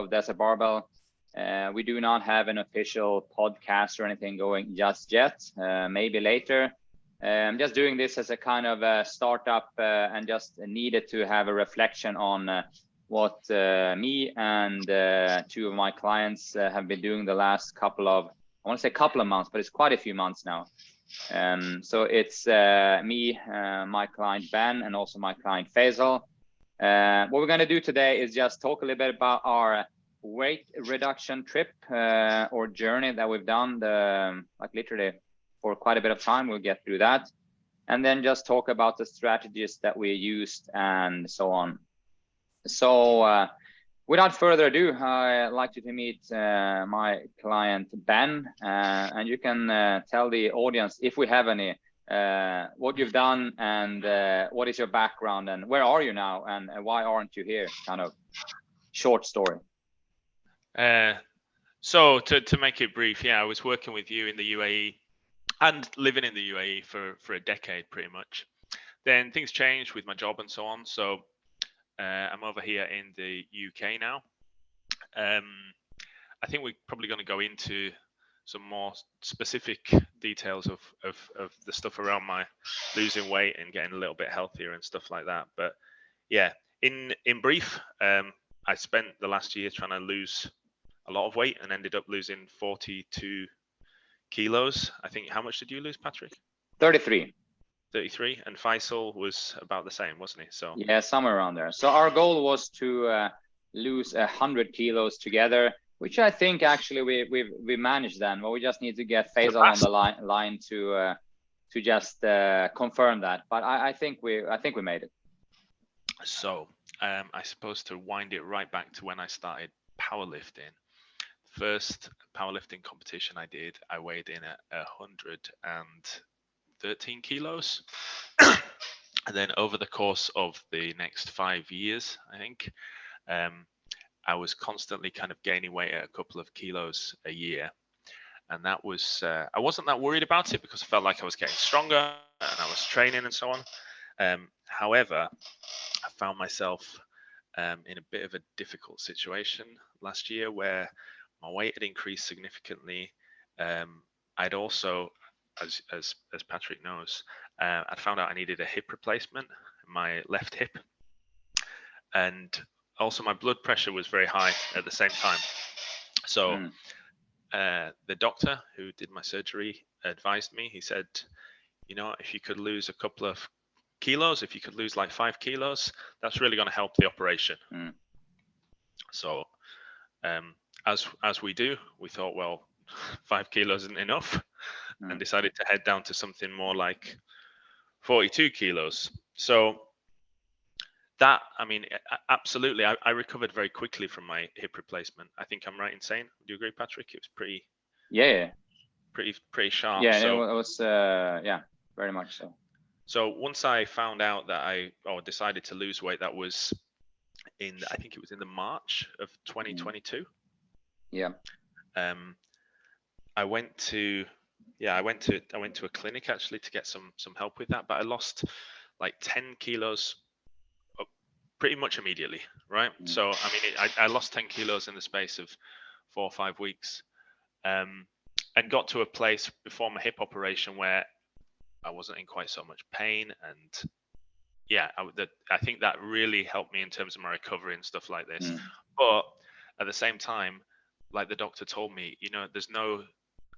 of Desert Barbell. We do not have an official podcast or anything going just yet, maybe later. I'm just doing this as a kind of a startup and just needed to have a reflection on what me and two of my clients have been doing the last couple of, I want to say couple of months, but it's quite a few months now. So it's me, my client Ben, and also my client Faisal. What we're going to do today is just talk a little bit about our weight reduction trip or journey that we've done, like literally for quite a bit of time. We'll get through that, and then just talk about the strategies that we used and so on. So without further ado, I'd like you to meet my client Ben, and you can tell the audience, if we have any, what you've done and what is your background and where are you now and why aren't you here? Kind of short story. So to make it brief, yeah, I was working with you in the UAE and living in the UAE for a decade pretty much. Then things changed with my job and so on. So I'm over here in the UK now. I think we're probably going to go into some more specific details of the stuff around my losing weight and getting a little bit healthier and stuff like that. But yeah, in brief, I spent the last year trying to lose a lot of weight and ended up losing 42 kilos. I think, how much did you lose, Patrick? 33. 33, and Faisal was about the same, wasn't he? So yeah, somewhere around there. So our goal was to lose 100 kilos together, which I think actually we managed then. But we just need to get Faisal on the line to just confirm that. But I think we made it. So I suppose to wind it right back to when I started powerlifting. First powerlifting competition I did, I weighed in at 113 kilos. And then over the course of the next 5 years, I think, I was constantly kind of gaining weight at a couple of kilos a year. And that was, I wasn't that worried about it because I felt like I was getting stronger and I was training and so on. However, I found myself in a bit of a difficult situation last year where my weight had increased significantly. I'd also, as Patrick knows, I'd found out I needed a hip replacement, my left hip, and also my blood pressure was very high at the same time. So the doctor who did my surgery advised me. He said, you know, if you could lose a couple of kilos, if you could lose like 5 kilos, that's really going to help the operation. So as we do, we thought, well, 5 kilos isn't enough, and decided to head down to something more like 42 kilos. So that, I mean, absolutely, I recovered very quickly from my hip replacement. I think I'm right in saying, do you agree, Patrick? It was pretty sharp. Yeah, so, it was yeah, very much so. So once I found out that decided to lose weight, that was I think it was in the March of 2022. Yeah. I went to a clinic actually to get some help with that, but I lost like 10 kilos pretty much immediately, right? So I mean, I lost 10 kilos in the space of 4 or 5 weeks, and got to a place before my hip operation where I wasn't in quite so much pain, and yeah, I think that really helped me in terms of my recovery and stuff like this. But at the same time, like the doctor told me, you know, there's no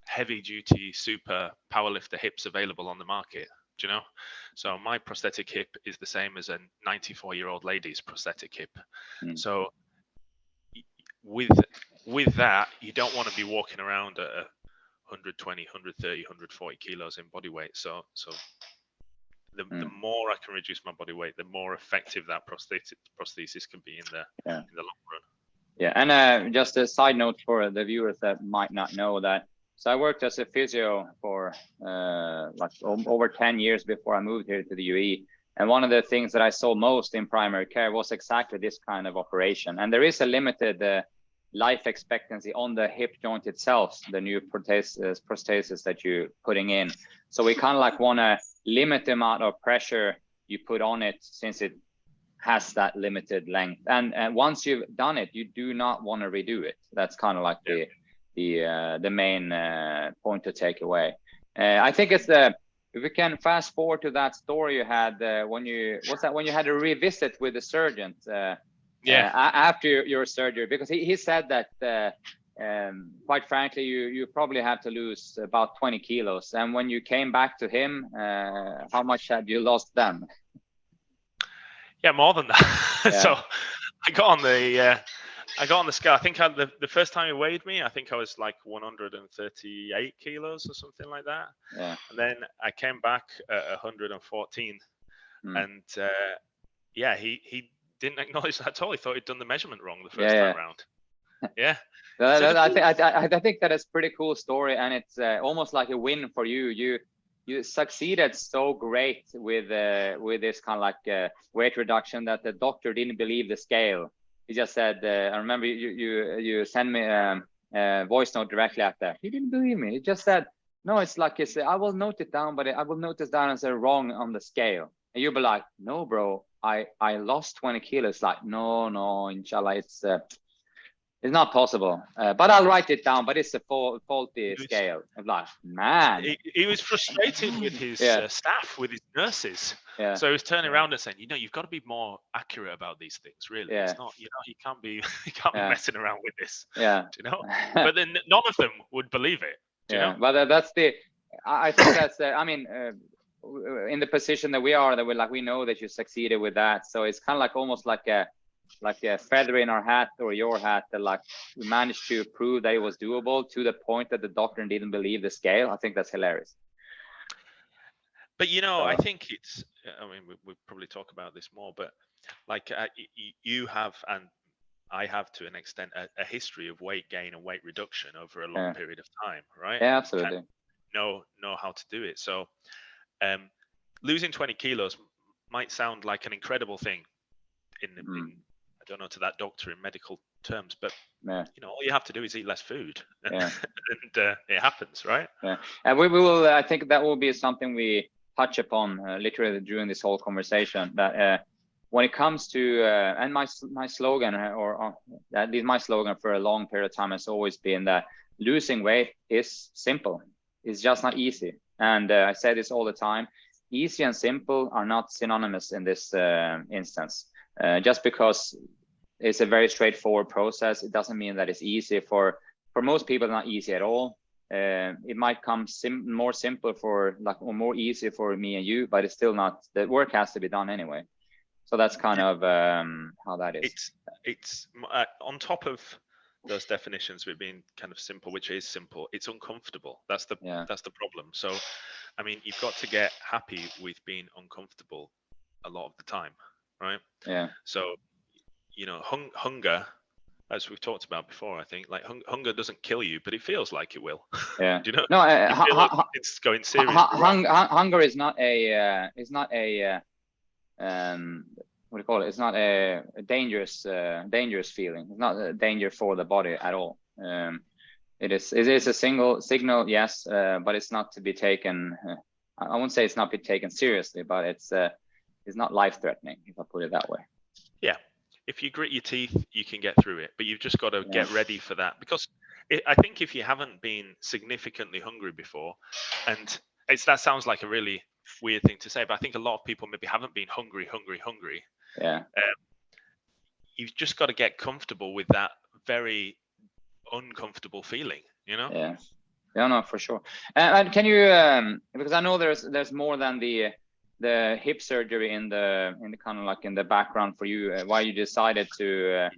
heavy duty super powerlifter hips available on the market, do you know? So my prosthetic hip is the same as a 94-year-old lady's prosthetic hip. So with that, you don't want to be walking around at 120, 130, 140 kilos in body weight. So the more I can reduce my body weight, the more effective that prosthesis can be in the long run. Yeah, and just a side note for the viewers that might not know that. So I worked as a physio for like over 10 years before I moved here to the UAE. And one of the things that I saw most in primary care was exactly this kind of operation. And there is a limited life expectancy on the hip joint itself, the new prosthesis that you're putting in. So we kind of like want to limit the amount of pressure you put on it, since it has that limited length, and once you've done it, you do not want to redo it. That's kind of like the main point to take away. I think it's if we can fast forward to that story you had when you had a revisit with the surgeon after your surgery, because he said that quite frankly you probably have to lose about 20 kilos, and when you came back to him, how much had you lost then? Yeah, more than that. So I got on the scale. I think the first time he weighed me, I think I was like 138 kilos or something like that. Yeah. And then I came back at 114, and he didn't acknowledge that at all. He thought he'd done the measurement wrong the first time round. Yeah. I think that is a pretty cool story, and it's almost like a win for you. You succeeded so great with this kind of like weight reduction that the doctor didn't believe the scale. He just said, I remember you sent me a voice note directly after. He didn't believe me. He just said, no, it's like I will note it down, but I will note this down as a wrong on the scale. And you'll be like, no, bro, I lost 20 kilos. Like, no, inshallah, it's not possible, but I'll write it down. But it's a faulty scale. I'm like, man. He was frustrated with his staff, with his nurses. Yeah. So he was turning around and saying, you've got to be more accurate about these things. Really, it's not. You can't be messing around with this. Yeah. But then none of them would believe it. Do you know? But that's I think that's. I mean, in the position that we are, that we know that you succeeded with that. So it's kind of like almost like a feather in our hat, or your hat, that like we managed to prove that it was doable to the point that the doctor didn't believe the scale. I think that's hilarious. But I think it's, I mean, we'll probably talk about this more, but like you have, and I have to an extent, a history of weight gain and weight reduction over a long period of time, right? Yeah, absolutely. Know how to do it. So losing 20 kilos might sound like an incredible thing in I don't know, to that doctor in medical terms, but all you have to do is eat less food, and it happens, right? Yeah, and we will. I think that will be something we touch upon literally during this whole conversation. That when it comes to and my slogan, or at least my slogan for a long period of time, has always been that losing weight is simple. It's just not easy, and I say this all the time. Easy and simple are not synonymous in this instance. Just because it's a very straightforward process, it doesn't mean that it's easy. For most people, not easy at all. It might come more simple or more easy for me and you, but it's still not. The work has to be done anyway. So that's kind of how that is. It's on top of those definitions with being kind of simple, which is simple. It's uncomfortable. That's the problem. So, I mean, you've got to get happy with being uncomfortable a lot of the time, right? Yeah. So, hunger, as we've talked about before, I think, like hunger doesn't kill you, but it feels like it will. Yeah. Do you know? No, it's going serious. Hunger is not a what do you call it? It's not a dangerous feeling. It's not a danger for the body at all. It is a single signal, yes, but it's not to be taken. I won't say it's not be taken seriously, but it's not life-threatening, if I put it that way. Yeah, if you grit your teeth, you can get through it, but you've just got to get ready for that, because I think if you haven't been significantly hungry before, and that sounds like a really weird thing to say, but I think a lot of people maybe haven't been hungry. Yeah. You've just got to get comfortable with that very uncomfortable feeling, Yeah, no, for sure. And can you, because I know there's more than the hip surgery in the kind of like in the background for you, why you decided to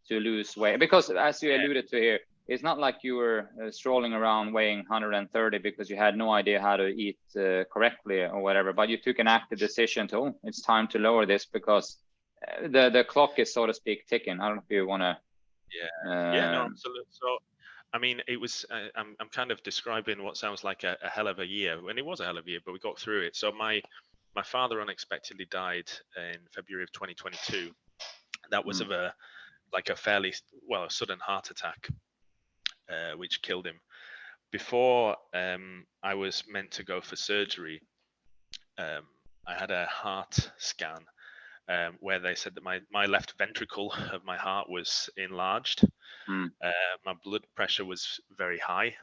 lose weight, because as you alluded to here, it's not like you were strolling around weighing 130 because you had no idea how to eat correctly or whatever, but you took an active decision to, it's time to lower this because the clock is, so to speak, ticking. I don't know if you want to. No, absolutely. So, I mean, it was. I'm kind of describing what sounds like a hell of a year, and it was a hell of a year, but we got through it. So my father unexpectedly died in February of 2022. That was of a fairly a sudden heart attack, which killed him. Before I was meant to go for surgery, I had a heart scan, where they said that my left ventricle of my heart was enlarged. My blood pressure was very high,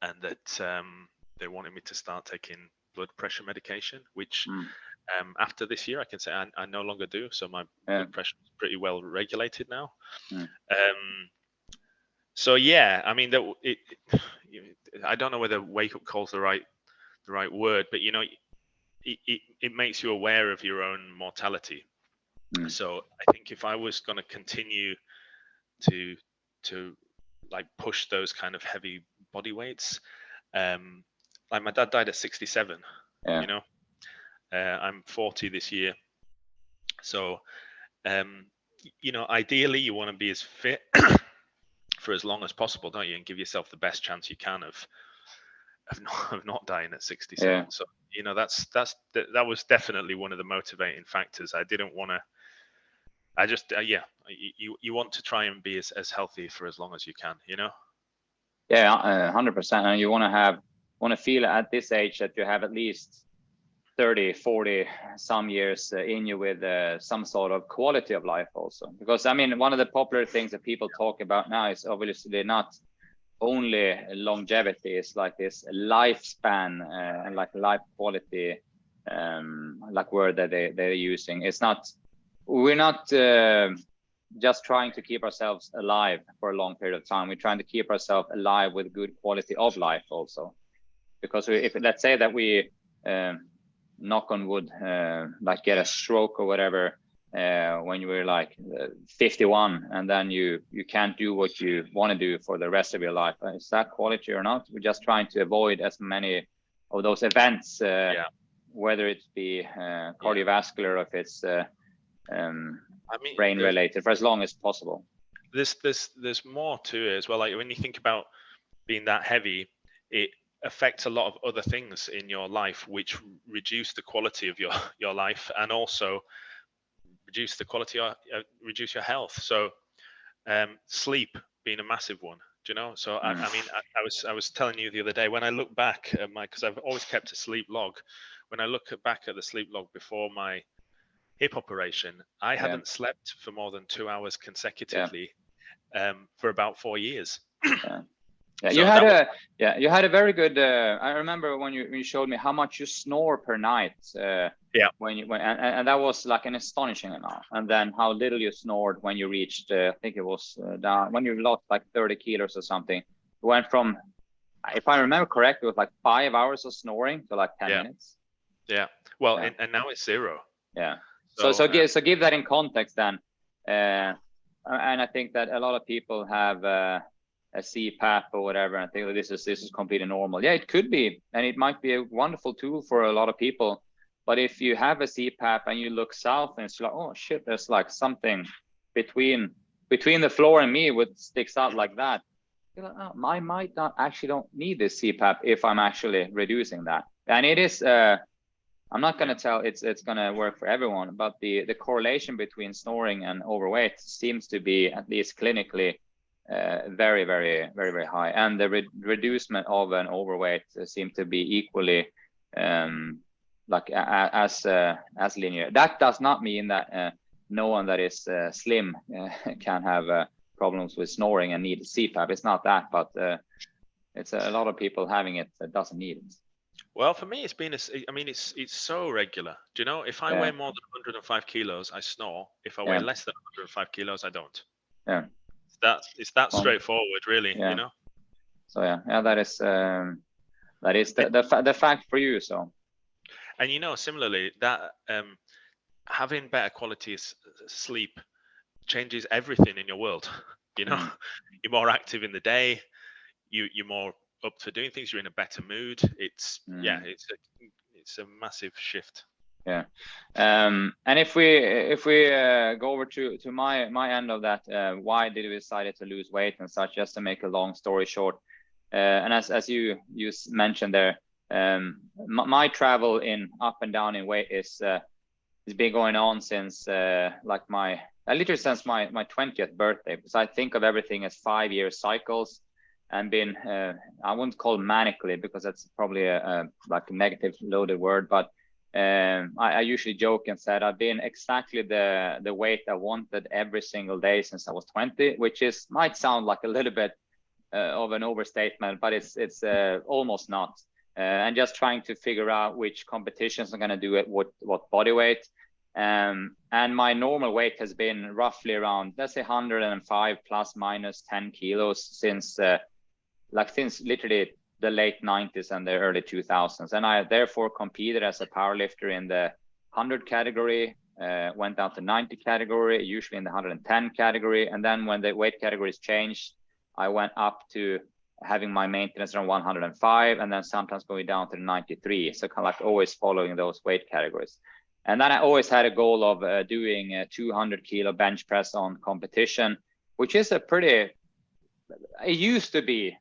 and that they wanted me to start taking blood pressure medication, which after this year I can say I no longer do. So my blood pressure is pretty well regulated now. So yeah, I mean, I don't know whether wake up call is the right word, but you know, it makes you aware of your own mortality. So I think if I was going to continue to like push those kind of heavy body weights, like my dad died at 67. You know, I'm 40 this year, so you know, ideally you want to be as fit for as long as possible, don't you, and give yourself the best chance you can of not dying at 67. So you know, that was definitely one of the motivating factors. I didn't want to. I just you want to try and be as healthy for as long as you can, you know. 100%. And you want to feel at this age that you have at least 30, 40 some years in you with some sort of quality of life also. Because I mean, one of the popular things that people talk about now is obviously not only longevity, it's like this lifespan and like life quality like word that they're using. It's not, we're not just trying to keep ourselves alive for a long period of time. We're trying to keep ourselves alive with good quality of life also. Because if let's say that we knock on wood, like get a stroke or whatever when you were like 51, and then you can't do what you want to do for the rest of your life. Is that quality or not? We're just trying to avoid as many of those events, whether it be cardiovascular or if it's brain related, for as long as possible. There's more to it as well. Like when you think about being that heavy, it affects a lot of other things in your life, which reduce the quality of your life, and also reduce the quality or reduce your health. So sleep being a massive one, do you know? So I mean, I was telling you the other day, when I look back at because I've always kept a sleep log. When I look back at the sleep log before my hip operation, I hadn't slept for more than 2 hours consecutively for about 4 years. So you had a very good. I remember when you showed me how much you snore per night. And that was like an astonishing amount. And then how little you snored when you reached. I think it was down when you lost like 30 kilos or something. It went from, if I remember correctly, it was like 5 hours of snoring to like 10 minutes. Yeah. Well, and now it's 0. Yeah. So give that in context then. And I think that a lot of people have a CPAP or whatever, and I think this is completely normal. Yeah, it could be, and it might be a wonderful tool for a lot of people. But if you have a CPAP and you look south and it's like, oh shit, there's like something between the floor and me, which sticks out like that. You're like, oh, I might not actually don't need this CPAP if I'm actually reducing that. And it is. I'm not going to tell it's going to work for everyone, but the correlation between snoring and overweight seems to be, at least clinically, very, very, very, very high. And the reducement of an overweight seems to be equally like as linear. That does not mean that no one that is slim can have problems with snoring and need CPAP. It's not that, but it's a lot of people having it that doesn't need it. Well, for me, it's so regular. Do you know, if I weigh more than 105 kilos, I snore. If I weigh less than 105 kilos, I don't. Yeah. It's that straightforward, really. You know. So that is the fact for you. So. And you know, similarly, that having better quality sleep changes everything in your world. You know, you're more active in the day. You're more up for doing things. You're in a better mood. It's it's a massive shift. Yeah. And if we go over to my end of that, why did we decide to lose weight and such? Just to make a long story short, and as you mentioned there, my travel in up and down in weight is been going on since literally since my 20th birthday, because I think of everything as 5-year cycles. And been I wouldn't call manically, because that's probably like a negative loaded word, but I usually joke and said I've been exactly the weight I wanted every single day since I was 20, which might sound like a little bit of an overstatement, but it's almost not. And just trying to figure out which competitions I'm going to do at what body weight. And my normal weight has been roughly around, let's say 105 plus minus 10 kilos since literally the late 90s and the early 2000s. And I therefore competed as a powerlifter in the 100 category, went down to 90 category, usually in the 110 category. And then when the weight categories changed, I went up to having my maintenance around 105 and then sometimes going down to 93. So kind of like always following those weight categories. And then I always had a goal of doing a 200 kilo bench press on competition, which is a pretty, it used to be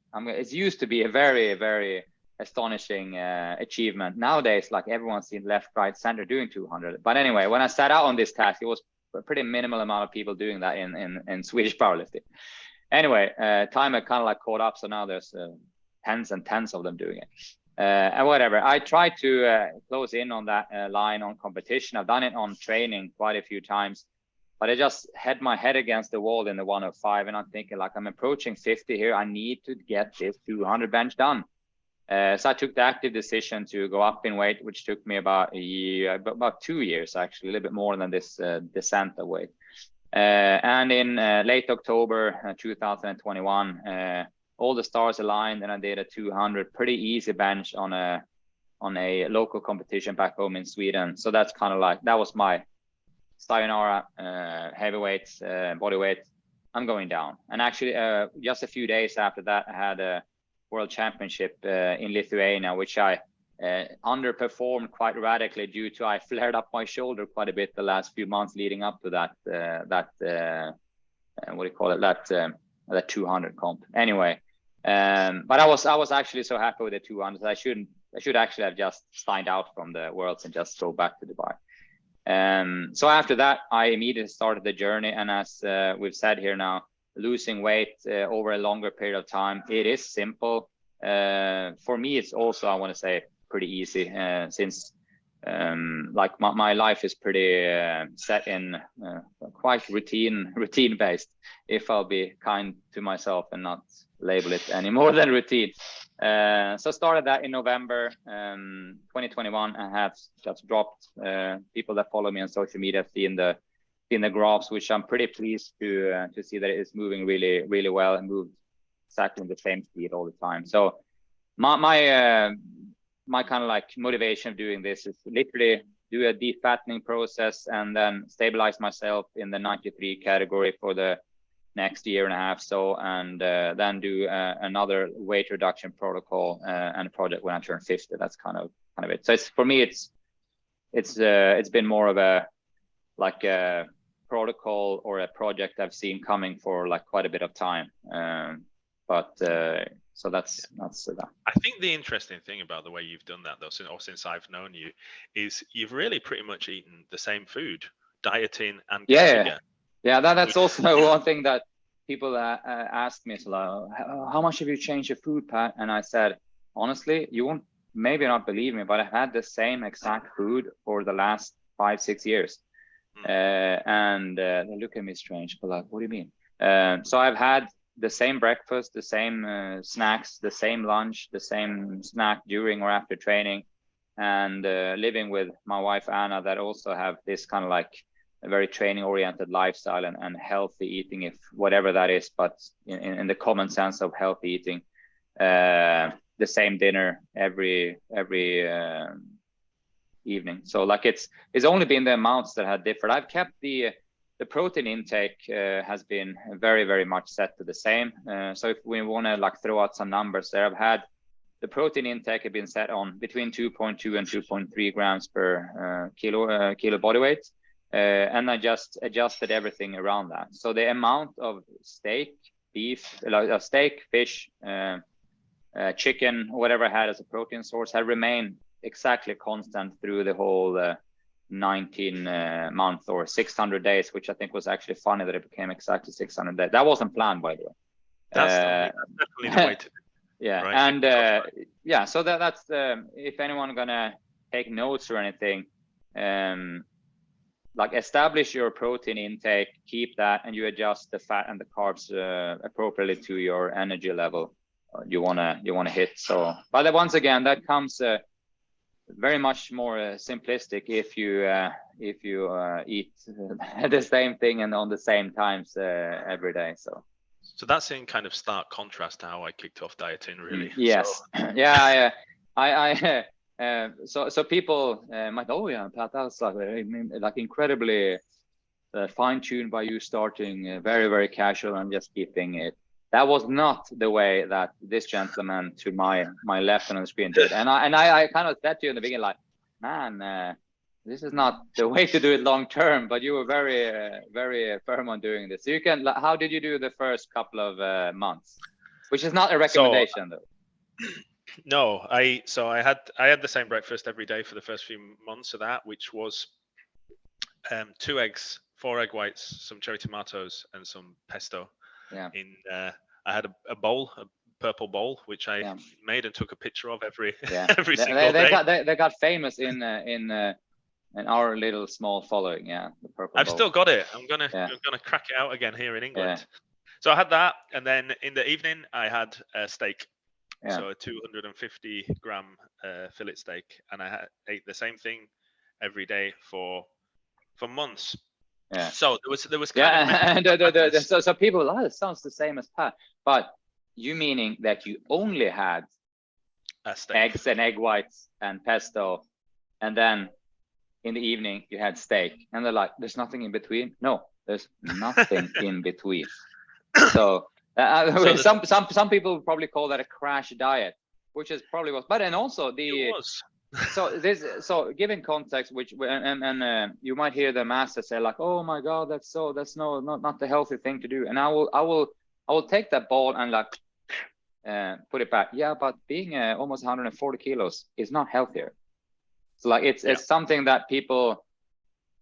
a very, very astonishing achievement. Nowadays, like everyone's in left, right, center doing 200. But anyway, when I set out on this task, it was a pretty minimal amount of people doing that in Swedish powerlifting. Anyway, time had kind of like caught up. So now there's tens and tens of them doing it. And whatever, I tried to close in on that line on competition. I've done it on training quite a few times, but I just had my head against the wall in the 105, and I'm thinking like I'm approaching 50 here. I need to get this 200 bench done. So I took the active decision to go up in weight, which took me about a year, about 2 years actually, a little bit more than this descent of weight. And in late October 2021, all the stars aligned, and I did a 200 pretty easy bench on a local competition back home in Sweden. So that's kind of like, that was my sayonara heavyweight body weight. I'm going down. And actually just a few days after that, I had a world championship in Lithuania, which I underperformed quite radically due to I flared up my shoulder quite a bit the last few months leading up to that what do you call it, that 200 comp. Anyway, but I was actually so happy with the 200. I should actually have just signed out from the worlds and just go back to Dubai. So after that, I immediately started the journey, and as we've said here now, losing weight over a longer period of time, it is simple. For me, it's also, I want to say, pretty easy since like my life is pretty set in quite routine based, if I'll be kind to myself and not label it any more than routine. So started that in November 2021. I have just dropped. People that follow me on social media have seen the graphs, which I'm pretty pleased to see that it is moving really well and moved exactly in the same speed all the time. So my kind of like motivation of doing this is literally do a defattening process and then stabilize myself in the 93 category for the next year and a half. So, and then do another weight reduction protocol and a project when I turn 50. That's kind of it. So it's, for me, it's been more of a protocol or a project I've seen coming for like quite a bit of time. So that's that. I think the interesting thing about the way you've done that, though, since I've known you, is you've really pretty much eaten the same food, dieting and ketogenic. Yeah, that's also one thing that people ask me. So like, how much have you changed your food, Pat? And I said, honestly, you won't maybe not believe me, but I've had the same exact food for the last 5-6 years. And they look at me strange, but like, what do you mean? So I've had the same breakfast, the same snacks, the same lunch, the same snack during or after training, and living with my wife Anna, that also have this kind of like a very training oriented lifestyle and healthy eating, if whatever that is, but in the common sense of healthy eating. The same dinner every evening. So like it's only been the amounts that had differed. I've kept the protein intake has been very much set to the same. So if we want to like throw out some numbers there, I've had the protein intake have been set on between 2.2 and 2.3 grams per kilo body weight. And I just adjusted everything around that. So the amount of steak, beef, steak, fish, chicken, whatever I had as a protein source had remained exactly constant through the whole 19 month or 600 days, which I think was actually funny that it became exactly 600 days. That wasn't planned, by the way. That's definitely the way to do it. Yeah, right? And yeah, so that's if anyone gonna take notes or anything, like establish your protein intake, keep that, and you adjust the fat and the carbs appropriately to your energy level you wanna hit. So, but once again, that comes very much more simplistic if you eat the same thing and on the same times every day. So that's in kind of stark contrast to how I kicked off dieting, really. Yes. So. Yeah. So people might, oh yeah, Pat, that's like incredibly fine-tuned by you starting very, very casual and just keeping it. That was not the way that this gentleman to my left on the screen did. And I kind of said to you in the beginning, like, man, this is not the way to do it long term. But you were very, very firm on doing this. So you can. How did you do the first couple of months? Which is not a recommendation, though. No, I had the same breakfast every day for the first few months of that, which was 2 eggs, 4 egg whites, some cherry tomatoes, and some pesto. Yeah. I had a bowl, a purple bowl, which I made and took a picture of every single day. They got famous in our little small following. Yeah, the purple. I've still got it. I'm gonna crack it out again here in England. Yeah. So I had that, and then in the evening I had a steak. Yeah. So a 250 gram fillet steak, and I ate the same thing every day for months. Yeah. So there was kind of so people, it sounds the same as Pat, but you meaning that you only had eggs and egg whites and pesto, and then in the evening you had steak, and they're like, there's nothing in between. No, there's nothing in between. So some people would probably call that a crash diet, which is probably was, but and also it was. So given context, which and you might hear the master say like, oh my god, that's not the healthy thing to do, and I will take that ball and like put it back. Yeah, but being almost 140 kilos is not healthier. So like it's something that people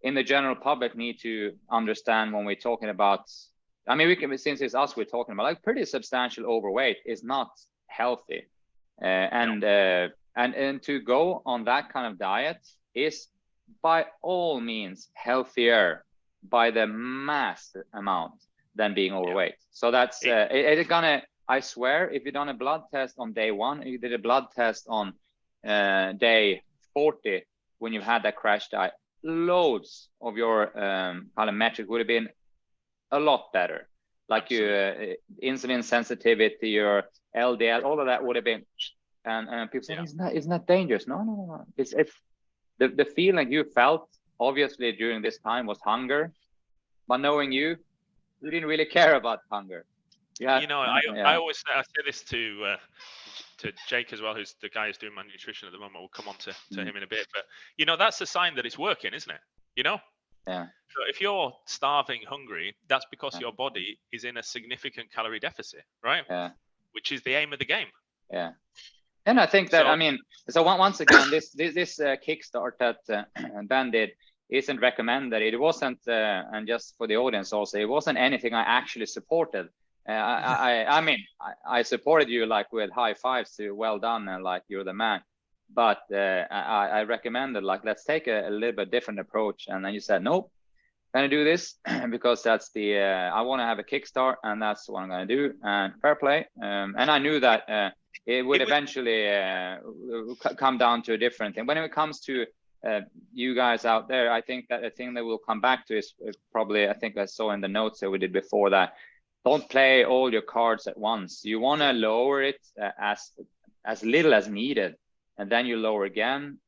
in the general public need to understand when we're talking about. I mean, since it's us we're talking about, like pretty substantial overweight is not healthy, and to go on that kind of diet is by all means healthier by the mass amount than being overweight. So that's it's gonna. I swear, if you done a blood test on day 1, you did a blood test on day 40 when you had that crash diet, loads of your kind of metric would have been a lot better. Like your insulin sensitivity, your LDL, all of that would have been. And people say, isn't that dangerous? No. It's the feeling you felt obviously during this time was hunger, but knowing you didn't really care about hunger. Yeah, I always say this to Jake as well, who's the guy who's doing my nutrition at the moment. We'll come on to him in a bit, but that's a sign that it's working, isn't it? Yeah. So if you're starving, hungry, that's because your body is in a significant calorie deficit, right? Yeah. Which is the aim of the game. Yeah. And I think that, once again, this kickstart that Ben did isn't recommended. It wasn't, and just for the audience also, it wasn't anything I actually supported. I supported you like with high fives to well done and like you're the man. But I recommended like, let's take a little bit different approach. And then you said, nope, I'm gonna do this because that's the, I want to have a kickstart and that's what I'm gonna do. And fair play. And I knew that it would eventually come down to a different thing. When it comes to you guys out there, I think that a thing that we'll come back to is probably, I think I saw in the notes that we did before that, don't play all your cards at once. You want to lower it as little as needed, and then you lower again,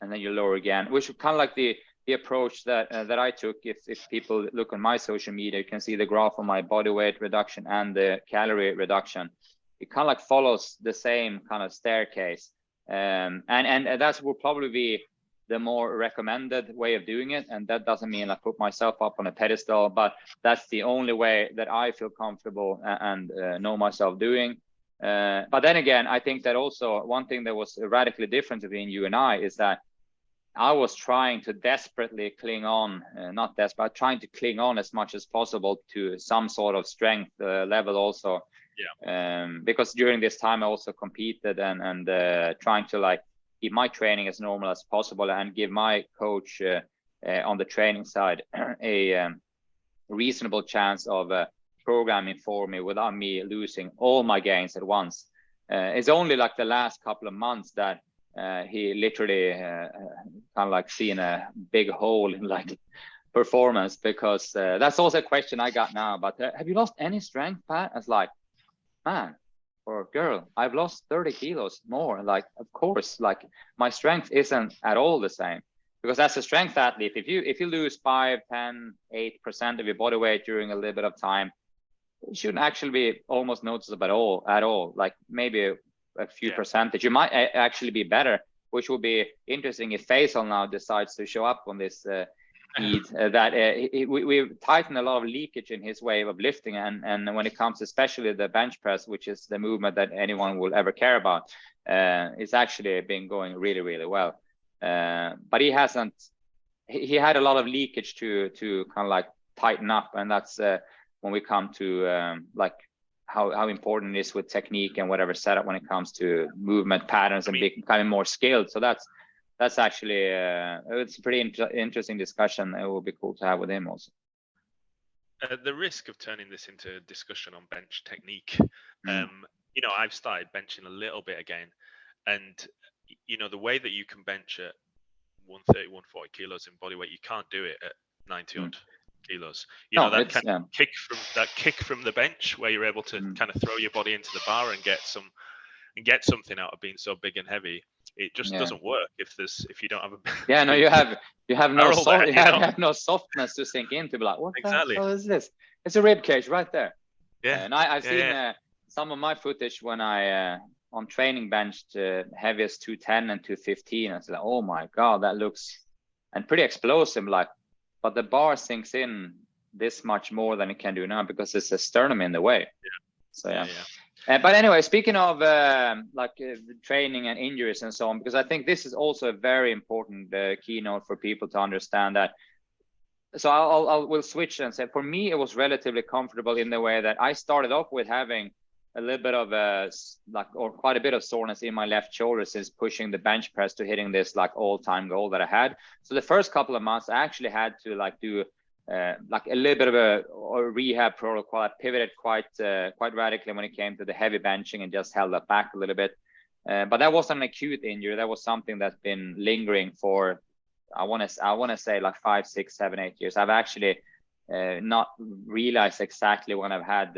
and then you lower again, which is kind of like the approach that I took. If people look on my social media, you can see the graph on my body weight reduction and the calorie reduction. It kind of like follows the same kind of staircase, and that will probably be the more recommended way of doing it. And that doesn't mean I put myself up on a pedestal, but that's the only way that I feel comfortable and know myself doing. But then again, I think that also one thing that was radically different between you and I is that I was trying to desperately cling on, not desperate, trying to cling on as much as possible to some sort of strength level also. Yeah. Because during this time I also competed and trying to like keep my training as normal as possible and give my coach on the training side a reasonable chance of programming for me without me losing all my gains at once. It's only like the last couple of months that he literally kind of like seen a big hole in like performance, because that's also a question I got now. But have you lost any strength, Pat? It's like, man, or girl, I've lost 30 kilos more. Like, of course, like my strength isn't at all the same, because as a strength athlete, if you lose 5, 10, 8% of your body weight during a little bit of time, it shouldn't actually be almost noticeable at all. Like maybe a few percentage, you might actually be better, which will be interesting if Faisal now decides to show up on this feed. We tighten a lot of leakage in his way of lifting, and when it comes especially the bench press, which is the movement that anyone will ever care about, it's actually been going really, really well. But he had a lot of leakage to kind of like tighten up, and that's when we come to like how important it is with technique and whatever setup when it comes to movement patterns and becoming more skilled. So that's actually it's a pretty interesting discussion. It will be cool to have with him also. The risk of turning this into a discussion on bench technique, you know, I've started benching a little bit again, and you know, the way that you can bench at 130, 140 kilos in body weight, you can't do it at 90 odd kilos. You know, that kind of kick from the bench where you're able to kind of throw your body into the bar and get something out of being so big and heavy. It just doesn't work if you don't have a you have no softness to sink into. Be like, what the hell is this? It's a rib cage right there. And I've seen some of my footage when I on training benched heaviest 210 and 215. I was like, oh my god, that looks and pretty explosive. Like, but the bar sinks in this much more than it can do now because it's a sternum in the way. But anyway, speaking of training and injuries and so on, because I think this is also a very important keynote for people to understand that. So we'll switch and say, for me, it was relatively comfortable in the way that I started off with having a little bit of quite a bit of soreness in my left shoulder since pushing the bench press to hitting this like all-time goal that I had. So the first couple of months, I actually had to do like a little bit of a rehab protocol. I pivoted quite radically when it came to the heavy benching and just held that back a little bit. But that wasn't an acute injury. That was something that's been lingering for, I want to say like 5, 6, 7, 8 years. I've actually not realized exactly when I've had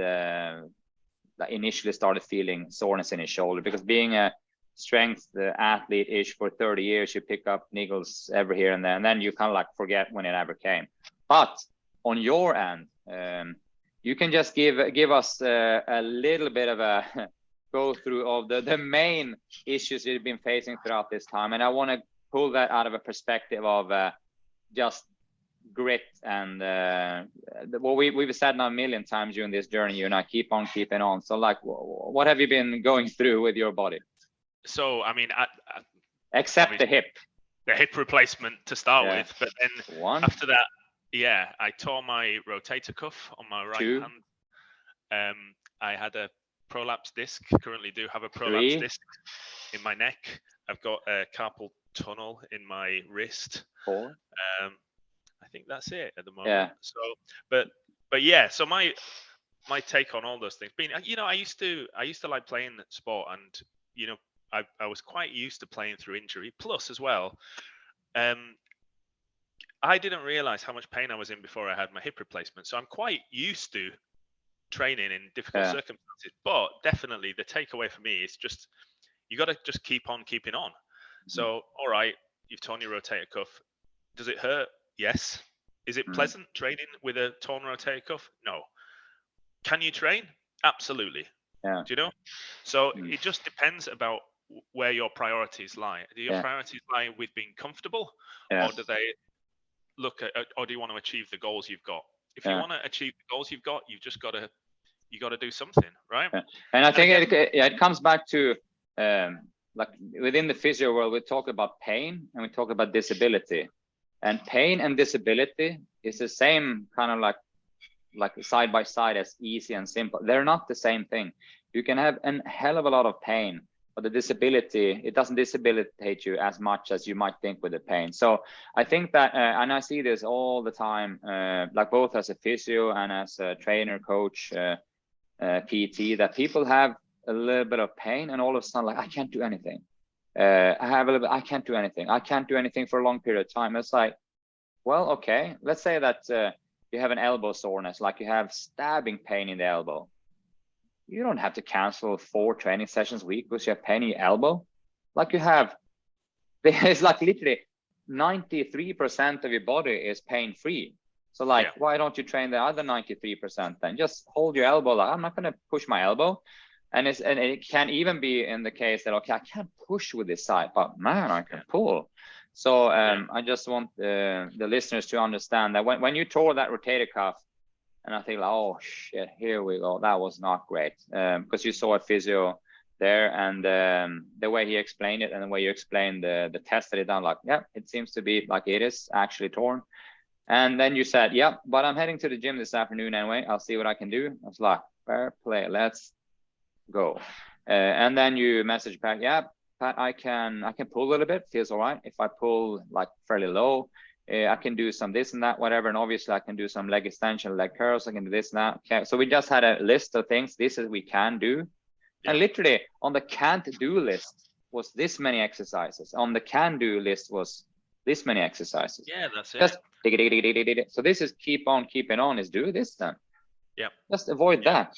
initially started feeling soreness in his shoulder, because being a strength athlete-ish for 30 years, you pick up niggles every here and there, and then you kind of like forget when it ever came. But on your end, you can just give us a little bit of a go through of the main issues you've been facing throughout this time, and I want to pull that out of a perspective of just grit and what we've said now a million times during this journey. You and I keep on keeping on. So like, what have you been going through with your body? So I mean, except the hip replacement to start with, but then after that, I tore my rotator cuff on my right hand. I had a prolapse disc. Currently do have a prolapse disc in my neck. I've got a carpal tunnel in my wrist. 4. I think that's it at the moment. So, but yeah. So my take on all those things, being, you know, I used to like playing sport, and you know, I was quite used to playing through injury. Plus, as well, I didn't realize how much pain I was in before I had my hip replacement. So I'm quite used to training in difficult circumstances. But definitely, the takeaway for me is just you got to just keep on keeping on. So, all right, you've torn your rotator cuff. Does it hurt? Yes. Is it pleasant training with a torn rotator cuff? No. Can you train? Absolutely. Do you know? So it just depends about where your priorities lie. Do your priorities lie with being comfortable, or do they look at, or do you want to achieve the goals you've got? If you want to achieve the goals you've got, you've just got to do something, right? And I think it comes back to like within the physio world, we talk about pain and we talk about disability. And pain and disability is the same kind of like side by side as easy and simple. They're not the same thing. You can have a hell of a lot of pain but the disability, it doesn't disabilitate you as much as you might think with the pain. So I think that, and I see this all the time, like both as a physio and as a trainer, coach, PT, that people have a little bit of pain and all of a sudden, like, I can't do anything. I can't do anything. I can't do anything for a long period of time. It's like, well, okay, let's say that you have an elbow soreness, like you have stabbing pain in the elbow. You don't have to cancel 4 training sessions a week because you have pain in your elbow. Like you have, it's like literally 93% of your body is pain-free. So like, why don't you train the other 93% then? Just hold your elbow. Like, I'm not going to push my elbow. And it can even be in the case that, okay, I can't push with this side, but man, I can pull. So I just want the listeners to understand that when you tore that rotator cuff, and I think, like, oh shit, here we go. That was not great, because you saw a physio there, and the way he explained it and the way you explained the test that he done, like, yeah, it seems to be like it is actually torn. And then you said, yeah, but I'm heading to the gym this afternoon anyway. I'll see what I can do. I was like, fair play, let's go. And then you message back, yeah, Pat, I can pull a little bit, feels all right. If I pull like fairly low, I can do some this and that, whatever. And obviously I can do some leg extension, leg curls, I can do this and that. Okay. So we just had a list of things, this is we can do. Yeah. And literally on the can't do list was this many exercises. On the can do list was this many exercises. Yeah, that's it. Just dig, dig, dig, dig, dig, dig. So this is keep on keeping on, is do this then. Yeah. Just avoid that.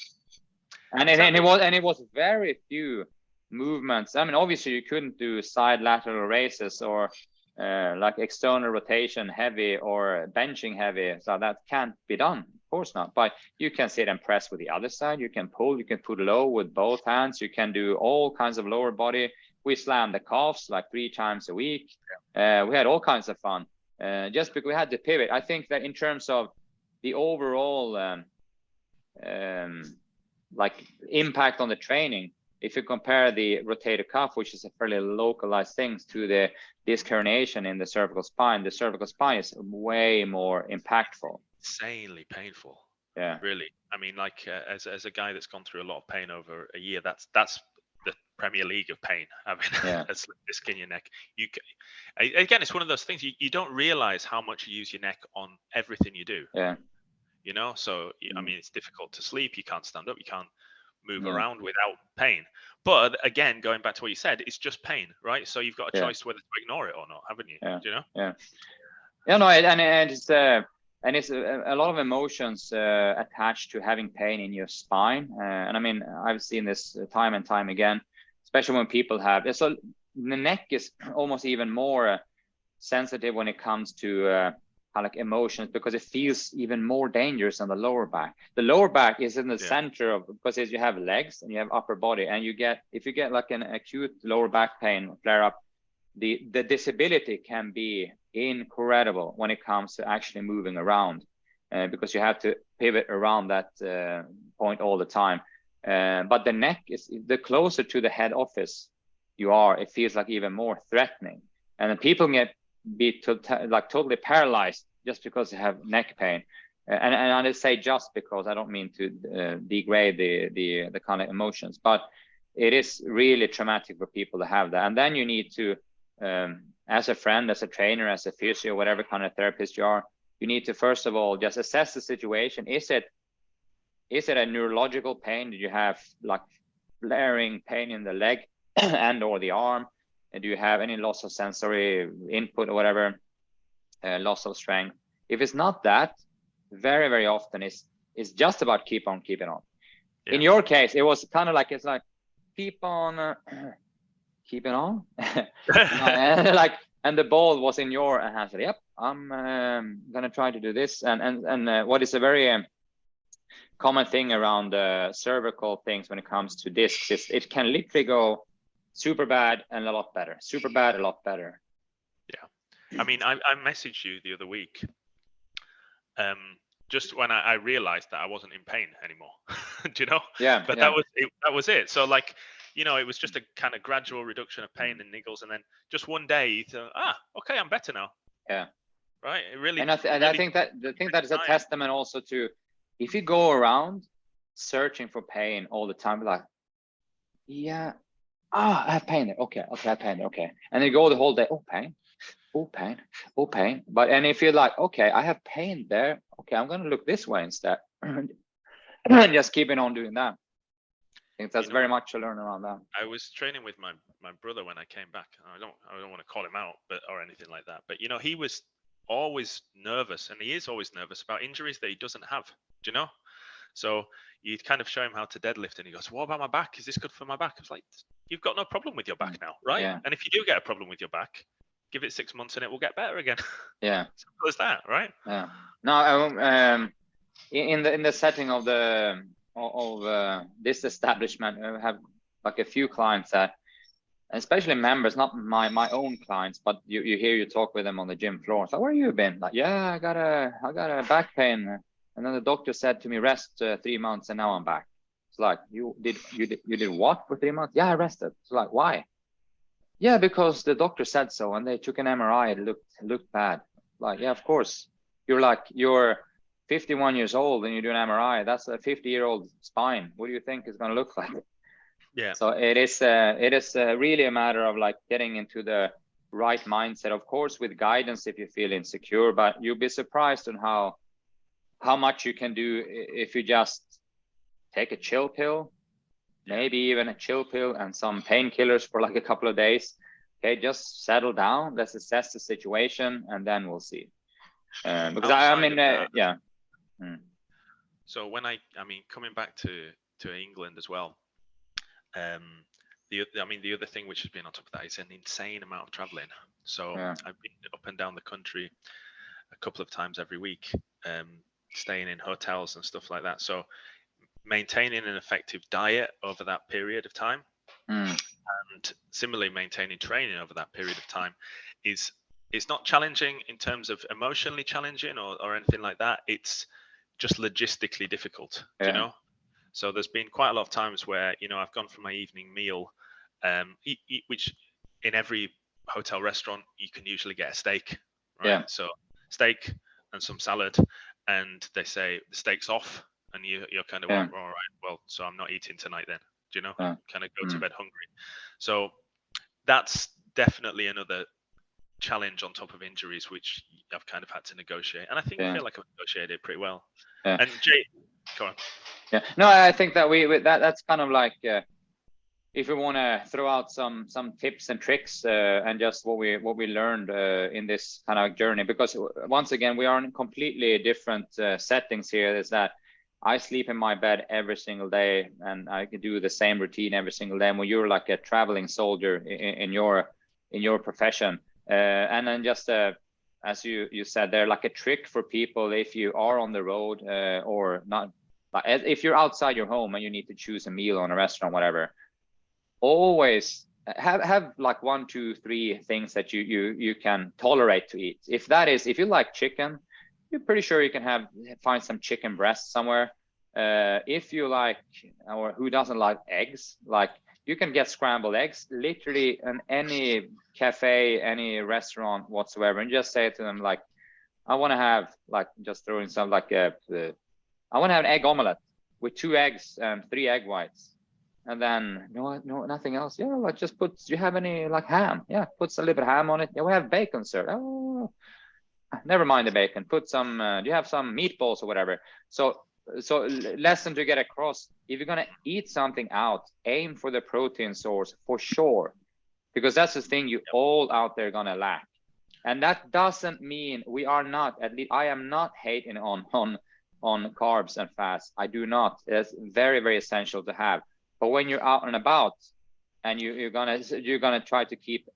And it was very few movements. I mean, obviously you couldn't do side lateral raises or like external rotation heavy or benching heavy. So that can't be done, of course not. But you can sit and press with the other side. You can pull, you can put low with both hands. You can do all kinds of lower body. We slammed the calves like 3 times a week. We had all kinds of fun. Just because we had to pivot. I think that in terms of the overall like impact on the training, if you compare the rotator cuff, which is a fairly localized thing, to the disc herniation in the cervical spine is way more impactful. Insanely painful. Yeah, really. I mean, like as a guy that's gone through a lot of pain over a year, that's the Premier League of pain. Having a slip disc in your neck. Again, it's one of those things you don't realize how much you use your neck on everything you do. Yeah. You know, so I mean, it's difficult to sleep. You can't stand up. You can't move around without pain. But again, going back to what you said, it's just pain, right? So you've got a choice whether to ignore it or not, haven't you? Yeah. Do you know? Yeah. Yeah. No, and it's a lot of emotions attached to having pain in your spine. And I mean, I've seen this time and time again, especially when people have. So the neck is almost even more sensitive when it comes to like emotions, because it feels even more dangerous than the lower back. The lower back is in the center of, because you have legs and you have upper body, and if you get like an acute lower back pain flare up, the disability can be incredible when it comes to actually moving around, because you have to pivot around that point all the time. But the neck is, the closer to the head office you are, it feels like even more threatening, and then people get like totally paralyzed just because they have neck pain. And I say just because, I don't mean to degrade the kind of emotions, but it is really traumatic for people to have that. And then you need to, as a friend, as a trainer, as a physio, whatever kind of therapist you are, you need to first of all just assess the situation. Is it a neurological pain? Do you have like flaring pain in the leg and or the arm? And do you have any loss of sensory input or whatever, loss of strength? If it's not that, very, very often it's just about keep on keeping on. Yeah. In your case, it was kind of like, it's like, keep on keeping on. and the ball was in your hands. Yep, I'm gonna try to do this. And what is a very common thing around cervical things when it comes to discs is it can literally go super bad and a lot better, super bad, a lot better. Yeah, I mean, I messaged you the other week, just when I realized that I wasn't in pain anymore. Do you know? Yeah. But yeah. that was it. So like, you know, it was just a kind of gradual reduction of pain and niggles, and then just one day you thought, okay, I'm better now. Yeah. Right. It really. And I think that is a testament also to, if you go around searching for pain all the time, like, yeah, Ah, I have pain there. Okay, I have pain there. Okay. And then go the whole day. Oh, pain. Oh, pain. Oh, pain. But and if you're like, okay, I have pain there. Okay, I'm gonna look this way instead. And just keeping on doing that. I think that's very much to learn around that. I was training with my brother when I came back. I don't want to call him out, but or anything like that. But he was always nervous, and he is always nervous about injuries that he doesn't have. Do you know? So you'd kind of show him how to deadlift, and he goes, "What about my back? Is this good for my back?" I was like, "You've got no problem with your back now, right? Yeah. And if you do get a problem with your back, give it 6 months, and it will get better again." Yeah. Simple as that, right? Yeah. No, in the setting of this establishment, I have like a few clients that, especially members, not my own clients, but you talk with them on the gym floor. So where you been? Like, yeah, I got a back pain, and then the doctor said to me, rest 3 months, and now I'm back. It's like, you did what for 3 months? Yeah, I rested. It's like, why? Yeah, because the doctor said so, and they took an MRI. It looked bad. Like, yeah, of course. You're 51 years old and you do an MRI. That's a 50-year-old spine. What do you think it's going to look like? Yeah. So it is really a matter of like getting into the right mindset, of course, with guidance if you feel insecure. But you'll be surprised on how much you can do if you just take a chill pill. Maybe even a chill pill and some painkillers for like a couple of days. Okay, just settle down. Let's assess the situation, and then we'll see. Because yeah. So when I mean, coming back to England as well, the other thing which has been on top of that is an insane amount of traveling. So I've been up and down the country a couple of times every week, staying in hotels and stuff like that. So maintaining an effective diet over that period of time, and similarly maintaining training over that period of time is not challenging in terms of emotionally challenging or anything like that. It's just logistically difficult, you know. So there's been quite a lot of times where I've gone for my evening meal, which in every hotel restaurant you can usually get a steak, right? Yeah. So steak and some salad, and they say the steak's off, and you're kind of like, all right, well, so I'm not eating tonight then, do you know? Kind of go to bed hungry. So that's definitely another challenge on top of injuries, which I've kind of had to negotiate, and I feel like I've negotiated it pretty well. And Jay, go on. Yeah, no, I think that that's kind of like if we want to throw out some tips and tricks and just what we learned in this kind of journey, because once again we are in completely different settings here. Is that I sleep in my bed every single day, and I can do the same routine every single day. And when you're like a traveling soldier in your profession, and then just as you said, they're like a trick for people if you are on the road or not. If you're outside your home and you need to choose a meal on a restaurant, whatever, always have like 1, 2, 3 things that you can tolerate to eat. If you like chicken, you're pretty sure you can find some chicken breast somewhere. If you like, or who doesn't like eggs, like you can get scrambled eggs literally in any cafe, any restaurant whatsoever, and just say to them like, I want to have, like, just throwing some like I want to have an egg omelette with 2 eggs and 3 egg whites, and then no, nothing else. Yeah, like just do you have any like ham? Yeah, put a little bit of ham on it. Yeah, we have bacon, sir. Oh, never mind the bacon. Put some. Do you have some meatballs or whatever? So lesson to get across: if you're gonna eat something out, aim for the protein source for sure, because that's the thing you all out there gonna lack. And that doesn't mean we are not. At least I am not hating on carbs and fats. I do not. It's very, very essential to have. But when you're out and about, and you're gonna try to keep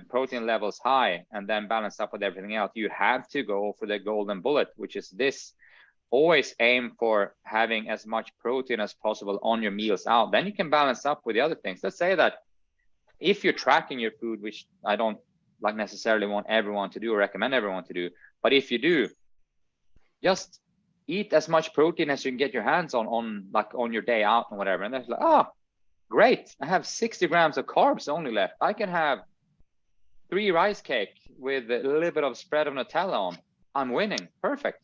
protein levels high and then balance up with everything else, you have to go for the golden bullet, which is this: always aim for having as much protein as possible on your meals out. Then you can balance up with the other things. Let's say that if you're tracking your food, which I don't like necessarily want everyone to do or recommend everyone to do, but if you do, just eat as much protein as you can get your hands on your day out and whatever. And that's like, oh, great, I have 60 grams of carbs only left. I can have 3 rice cake with a little bit of spread of Nutella on. I'm winning. Perfect.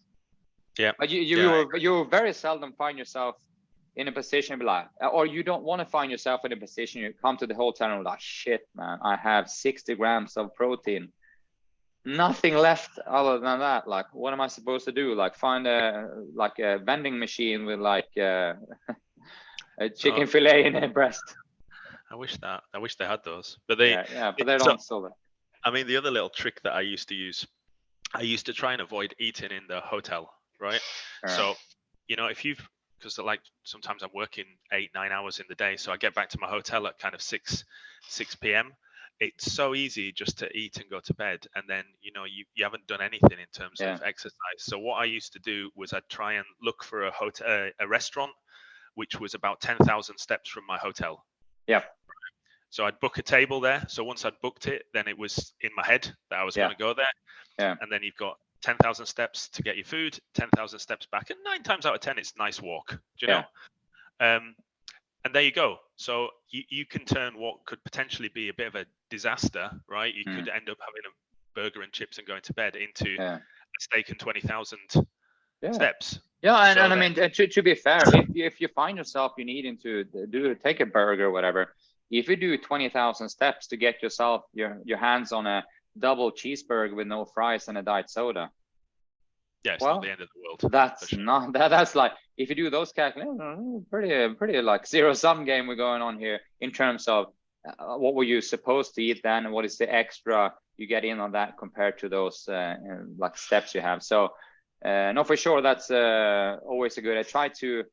Yeah. But you very seldom find yourself in a position be like, or you don't want to find yourself in a position you come to the hotel and like, shit, man, I have 60 grams of protein, nothing left other than that. Like, what am I supposed to do? Like, find a vending machine with like a chicken fillet in a breast. I wish they had those, but but they don't sell it. I mean, the other little trick that I used to use, I used to try and avoid eating in the hotel, right? So, because like sometimes I'm working 8-9 hours in the day, so I get back to my hotel at kind of 6 p.m. It's so easy just to eat and go to bed, and then you haven't done anything in terms of exercise. So what I used to do was I'd try and look for a restaurant which was about 10,000 steps from my hotel. Yeah. So I'd book a table there. So once I'd booked it, then it was in my head that I was going to go there. Yeah. And then you've got 10,000 steps to get your food, 10,000 steps back, and 9 times out of 10, it's a nice walk. Do you know? And there you go. So you can turn what could potentially be a bit of a disaster, right? You could end up having a burger and chips and going to bed into a steak and 20,000 steps. Yeah, and I mean, to be fair, if you find yourself you needing to take a burger or whatever, if you do 20,000 steps to get yourself your hands on a double cheeseburger with no fries and a diet soda, it's not the end of the world. That's not that's like, if you do those calculations, pretty like zero sum game we're going on here in terms of what were you supposed to eat then, and what is the extra you get in on that compared to those like steps you have. So no, for sure, that's always a good. I try to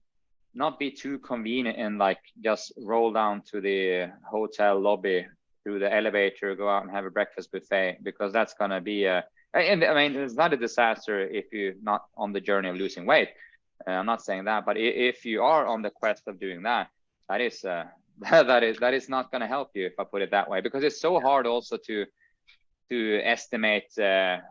not be too convenient and like just roll down to the hotel lobby through the elevator, go out and have a breakfast buffet, because that's gonna be and I mean, it's not a disaster if you're not on the journey of losing weight. I'm not saying that, but if you are on the quest of doing that, that is that is not going to help you, if I put it that way, because it's so hard also to estimate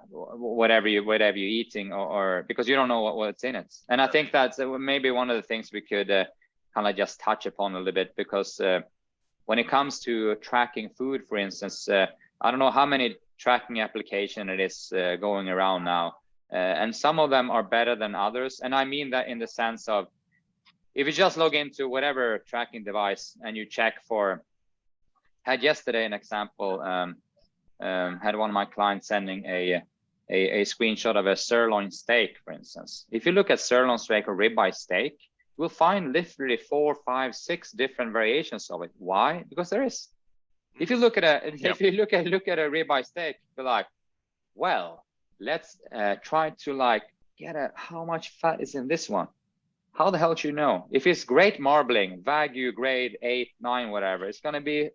whatever you're eating, or because you don't know what's in it. And I think that's maybe one of the things we could kind of just touch upon a little bit, because when it comes to tracking food, for instance, I don't know how many tracking application it is going around now, and some of them are better than others. And I mean that in the sense of, if you just log into whatever tracking device and you check for, had yesterday an example, had one of my clients sending a screenshot of a sirloin steak, for instance. If you look at sirloin steak or ribeye steak, you'll find literally 4, 5, 6 different variations of it. Why? Because there is. If you look at a ribeye steak, you're like, well, let's try to like get how much fat is in this one. How the hell should you know? If it's great marbling, Wagyu grade 8, 9, whatever, it's going to be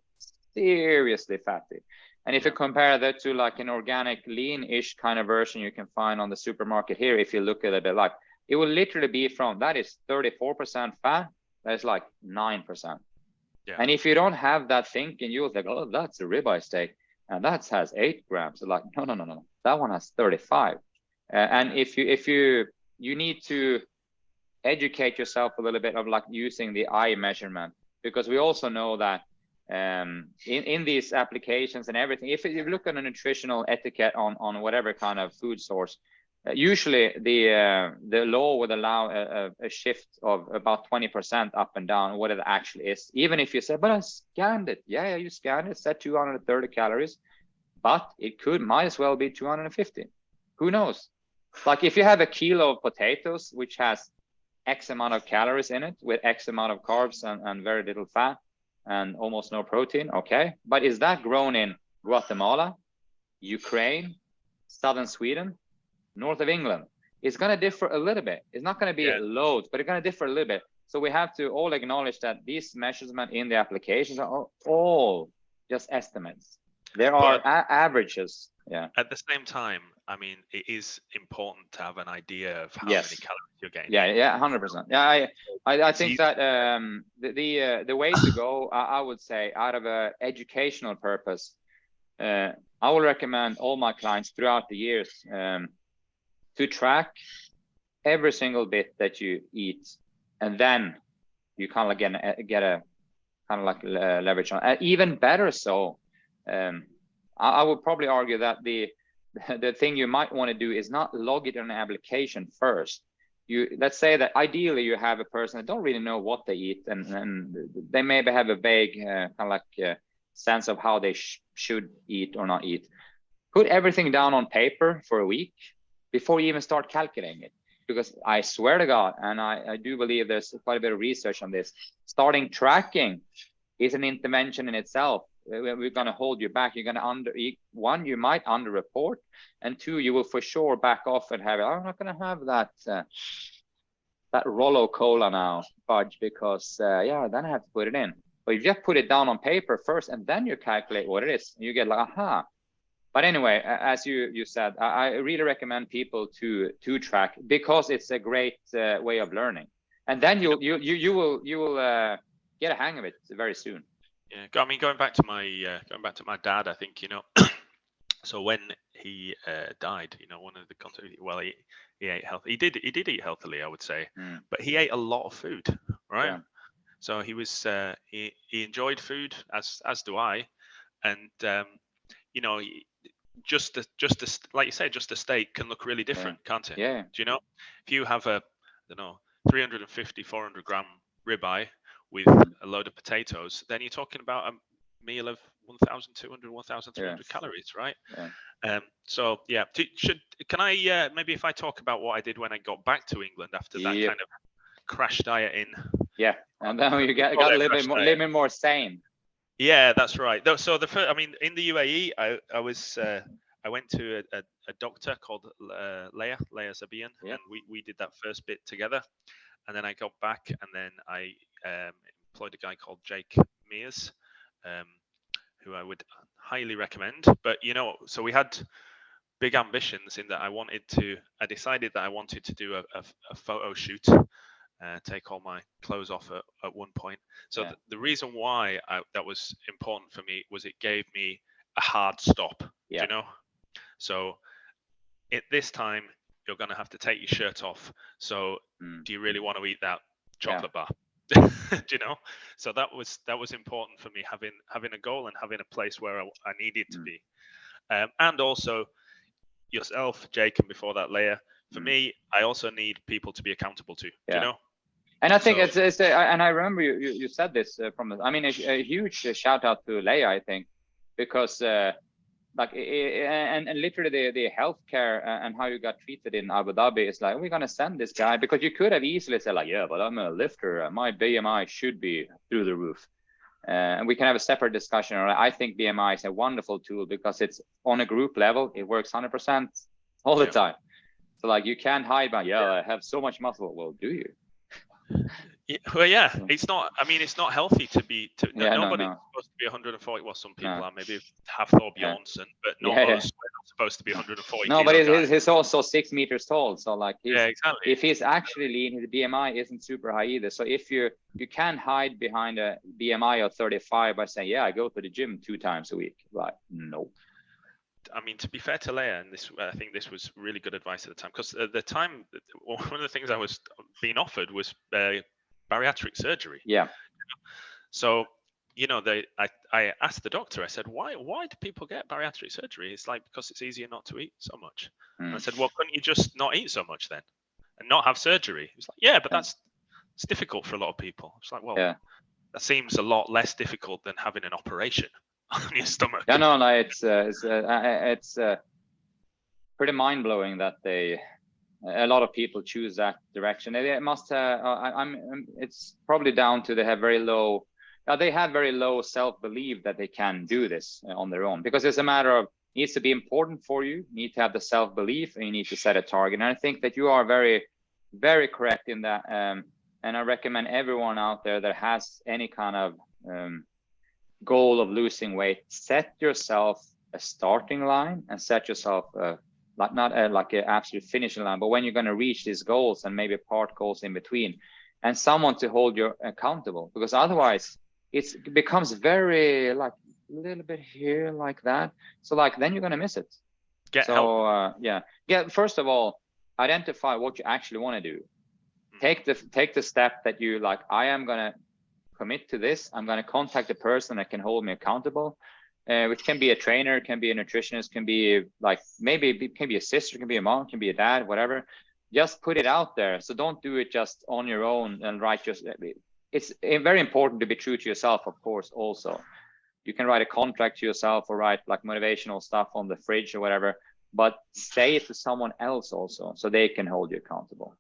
seriously fatty. And if you compare that to like an organic lean-ish kind of version you can find on the supermarket here, if you look at it, like, it will literally be from, that is 34% fat, that is like 9%. Yeah. And if you don't have that thinking, you'll think, oh, that's a ribeye steak, and that has 8 grams. So like, no, that one has 35. And if you need to educate yourself a little bit of like using the eye measurement, because we also know that in these applications and everything, if you look at a nutritional etiquette on whatever kind of food source, usually the law would allow a shift of about 20% up and down what it actually is. Even if you say, but I scanned it. Yeah, you scanned it, said 230 calories, but it might as well be 250. Who knows? Like, if you have a kilo of potatoes, which has X amount of calories in it with X amount of carbs and very little fat and almost no protein, okay, but is that grown in Guatemala, Ukraine, southern Sweden, north of England? It's going to differ a little bit. It's not going to be loads, but it's going to differ a little bit. So we have to all acknowledge that these measurements in the applications are all just estimates. There are averages. Yeah. At the same time, I mean, it is important to have an idea of how many calories you're getting. Yeah, 100%. Yeah, I think that the way to go, I would say, out of an educational purpose, I will recommend all my clients throughout the years to track every single bit that you eat, and then you kind of get a kind of like leverage on. Even better so, I would probably argue that the thing you might want to do is not log it in an application first, let's say that ideally you have a person that don't really know what they eat, and they maybe have a vague kind of like sense of how they should eat or not eat. Put everything down on paper for a week before you even start calculating it. Because I swear to God, and I do believe there's quite a bit of research on this, starting tracking is an intervention in itself. We're going to hold you back. You're going to one, you might underreport, and two, you will for sure back off and have, I'm not going to have that Rollo Cola now, fudge, because yeah, then I have to put it in. But you just put it down on paper first, and then you calculate what it is. You get like, aha. But anyway, as you said, I really recommend people to track, because it's a great way of learning, and then you will get a hang of it very soon. Yeah, I mean, going back to my dad, I think, so when he died, one of the well, he ate healthy. He did eat healthily, I would say, but he ate a lot of food, right? Yeah. So he was he enjoyed food, as do I, and just like you say, just a steak can look really different, can't it? Yeah. Do you know, if you have a 350, 400 gram ribeye with a load of potatoes, then you're talking about a meal of 1,200, 1,300 calories, right? Yeah. So yeah, can I maybe if I talk about what I did when I got back to England after that kind of crash diet in? Yeah, and then you got a little bit more sane. Yeah, that's right. So the first, I mean, in the UAE, I went to a doctor called Leah Zabian, and we did that first bit together, and then I got back, and then I employed a guy called Jake Mears, who I would highly recommend. But so we had big ambitions in that I decided that I wanted to do a photo shoot. Take all my clothes off at one point. So the reason why that was important for me was it gave me a hard stop. Yeah. So at this time you're going to have to take your shirt off. So do you really want to eat that chocolate bar? So that was important for me, having a goal and having a place where I needed to be, and also yourself, Jake, and before that, Leah. For me, I also need people to be accountable to. And I think it's and I remember you said this I mean, a huge shout out to Leia, I think, because like and literally the healthcare and how you got treated in Abu Dhabi is like, we're gonna send this guy, because you could have easily said like, yeah, but I'm a lifter, my BMI should be through the roof, and we can have a separate discussion. I think BMI is a wonderful tool because it's on a group level, it works 100% all the time. So like, you can't hide by I have so much muscle. Well, do you? Well, it's not. I mean, it's not healthy to be. Nobody's supposed to be 140. Well, some people are, maybe Hafthor Bjornsson, but not us. We're not supposed to be 140. No, but he's also 6 meters tall. So like, exactly. If he's actually lean, his BMI isn't super high either. So if you can hide behind a BMI of 35 by saying, I go to the gym 2 times a week. Like, no. I mean, to be fair to Leia, and I think this was really good advice at the time, because at the time, one of the things I was being offered was bariatric surgery. Yeah. So, I asked the doctor, I said, why do people get bariatric surgery? It's like, because it's easier not to eat so much. And I said, well, couldn't you just not eat so much then and not have surgery? He was like, but it's difficult for a lot of people. It's like, well, that seems a lot less difficult than having an operation on your stomach. Yeah, no, it's pretty mind-blowing that a lot of people choose that direction. They must it's probably down to they have very low self-belief that they can do this on their own, because it's a matter of, it needs to be important for you, need to have the self-belief, and you need to set a target. And I think that you are very, very correct in that, and I recommend everyone out there that has any kind of goal of losing weight, set yourself a starting line and set yourself not like an absolute finishing line, but when you're going to reach these goals and maybe part goals in between, and someone to hold you accountable, because otherwise it becomes very like a little bit here like that. So like, then you're going to miss it. Get help. First of all, identify what you actually want to do. Take the step that you like, I am going to commit to this. I'm going to contact the person that can hold me accountable, which can be a trainer, can be a nutritionist, can be like, maybe it can be a sister, can be a mom, can be a dad, whatever. just put it out there. So don't do it just on your own and write just. It's very important to be true to yourself, of course. Also, you can write a contract to yourself or write like motivational stuff on the fridge or whatever, but say it to someone else also, so they can hold you accountable.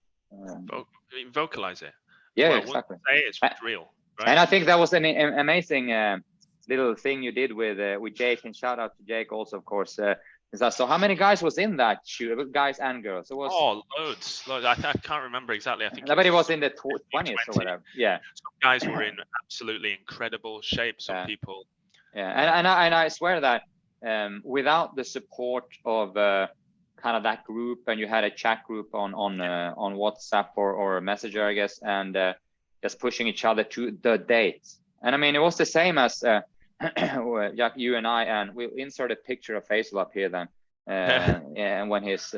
Vocalize it. Yeah, well, exactly. Say it's real, right? And I think that was an amazing little thing you did with Jake, and shout out to Jake also, of course. So how many guys was in that shoot? Guys and girls? It was loads. I can't remember exactly. I think it was in the 20s or whatever. Yeah. Some guys were in absolutely incredible shape. Some people. Yeah, and I swear that without the support of kind of that group, and you had a chat group on WhatsApp or Messenger, I guess, and just pushing each other to the dates. And I mean, it was the same as Jack, you and I, and we'll insert a picture of Faisal up here then, and when he's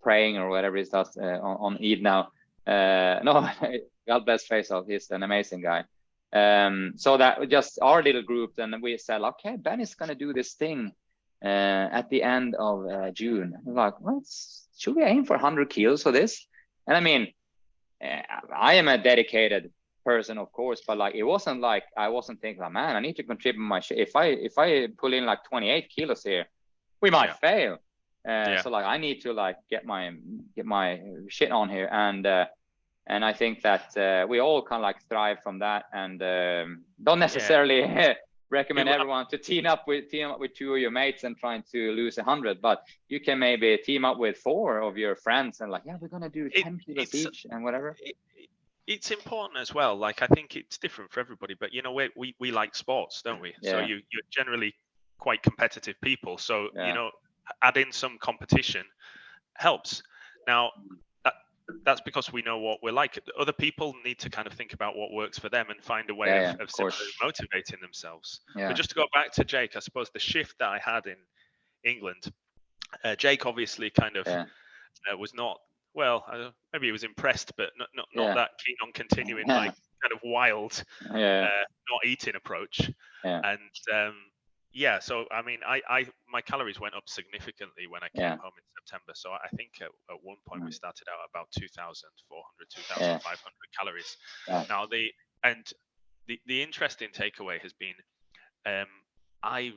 praying or whatever he does on Eid now. No, God bless Faisal, he's an amazing guy. So that just our little group, and we said, okay, Ben is gonna do this thing at the end of June. We're like, well, should we aim for 100 kilos for this? And I mean, I am a dedicated person, of course, but like it wasn't like I wasn't thinking, like, man, I need to contribute my shit. If I pull in like 28 kilos here, we might fail. So like I need to like get my shit on here, and I think that we all kind of like thrive from that, and don't necessarily recommend everyone to team up with two of your mates and trying to lose 100, but you can maybe team up with 4 of your friends and like, yeah, we're gonna do 10 kilos each and whatever. It's important as well. Like I think it's different for everybody, but you know, we like sports, don't we? So you're generally quite competitive people. So you know, add in some competition helps. Now that's because we know what we're like. Other people need to kind of think about what works for them and find a way of motivating themselves. But just to go back to Jake, I suppose the shift that I had in England, Jake obviously kind of was not, well, maybe he was impressed, but not that keen on continuing like kind of wild, not eating approach. And so I mean, my calories went up significantly when I came home in September. So I think at one point we started out about 2,400, 2,500 calories. Now the interesting takeaway has been, I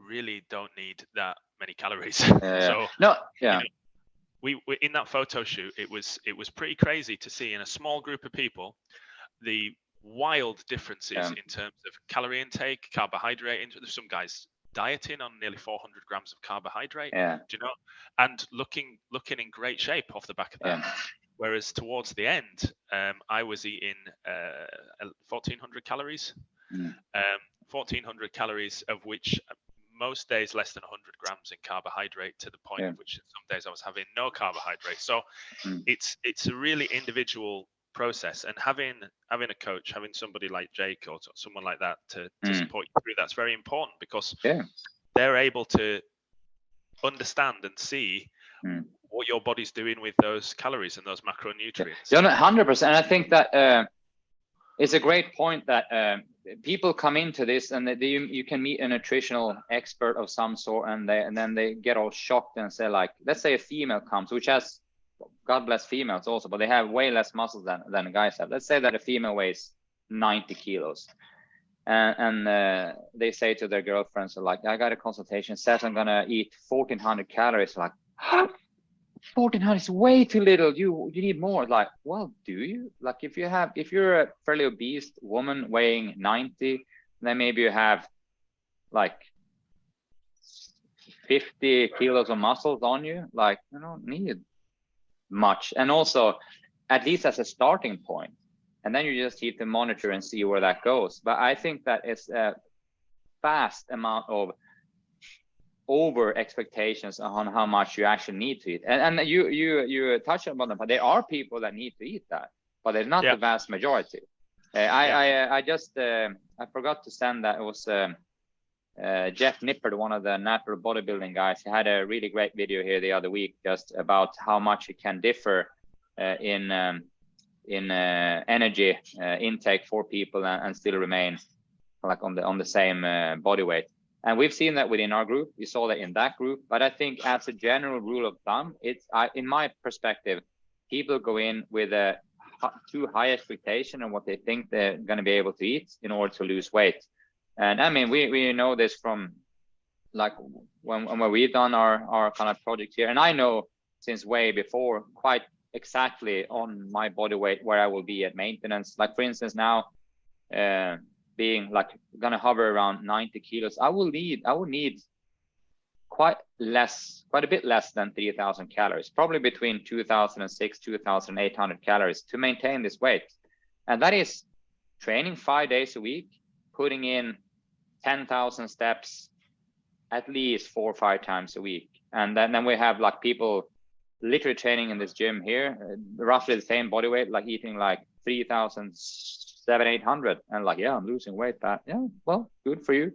really don't need that many calories. So you know, we in that photo shoot, it was pretty crazy to see in a small group of people the wild differences in terms of calorie intake, carbohydrate. There's some guys dieting on nearly 400 grams of carbohydrate, do you know, and looking in great shape off the back of that. Whereas towards the end, I was eating 1,400 calories, 1,400 calories of which most days less than 100 grams in carbohydrate, to the point of which some days I was having no carbohydrate. So it's a really individual process, and having a coach, having somebody like Jake or someone like that to support you through that's very important, because they're able to understand and see what your body's doing with those calories and those macronutrients. 100%. I think that it's a great point that people come into this and you can meet a nutritional expert of some sort, and then they get all shocked and say, like, let's say a female comes, which has, God bless females also, but they have way less muscles than guys have. Let's say that a female weighs 90 kilos. And they say to their girlfriends, like, I got a consultation, says I'm gonna eat 1,400 calories. Like, 1,400 is way too little. You need more. Like, well, do you? Like, if you're a fairly obese woman weighing 90, then maybe you have like 50 kilos of muscles on you. Like, you don't need much. And also, at least as a starting point, and then you just need to monitor and see where that goes. But I think that it's a vast amount of over expectations on how much you actually need to eat. And you touched on them, but there are people that need to eat that, but they're not the vast majority. I forgot to send that. It was Jeff Nippard, one of the natural bodybuilding guys. He had a really great video here the other week just about how much it can differ in energy intake for people and still remain like on the same body weight. And we've seen that within our group. We saw that in that group. But I think as a general rule of thumb, it's in my perspective, people go in with a too high expectation on what they think they're going to be able to eat in order to lose weight. And I mean, we know this from like when we've done our kind of project here, and I know since way before quite exactly on my body weight where I will be at maintenance. Like for instance, now being like gonna hover around 90 kilos, I will need quite a bit less than 3,000 calories, probably between 2,006 2,800 calories to maintain this weight. And that is training 5 days a week, putting in 10,000 steps at least 4 or 5 times a week. And then we have like people literally training in this gym here, roughly the same body weight, like eating like 3,700-800, and like, yeah, I'm losing weight. That, yeah, well, good for you.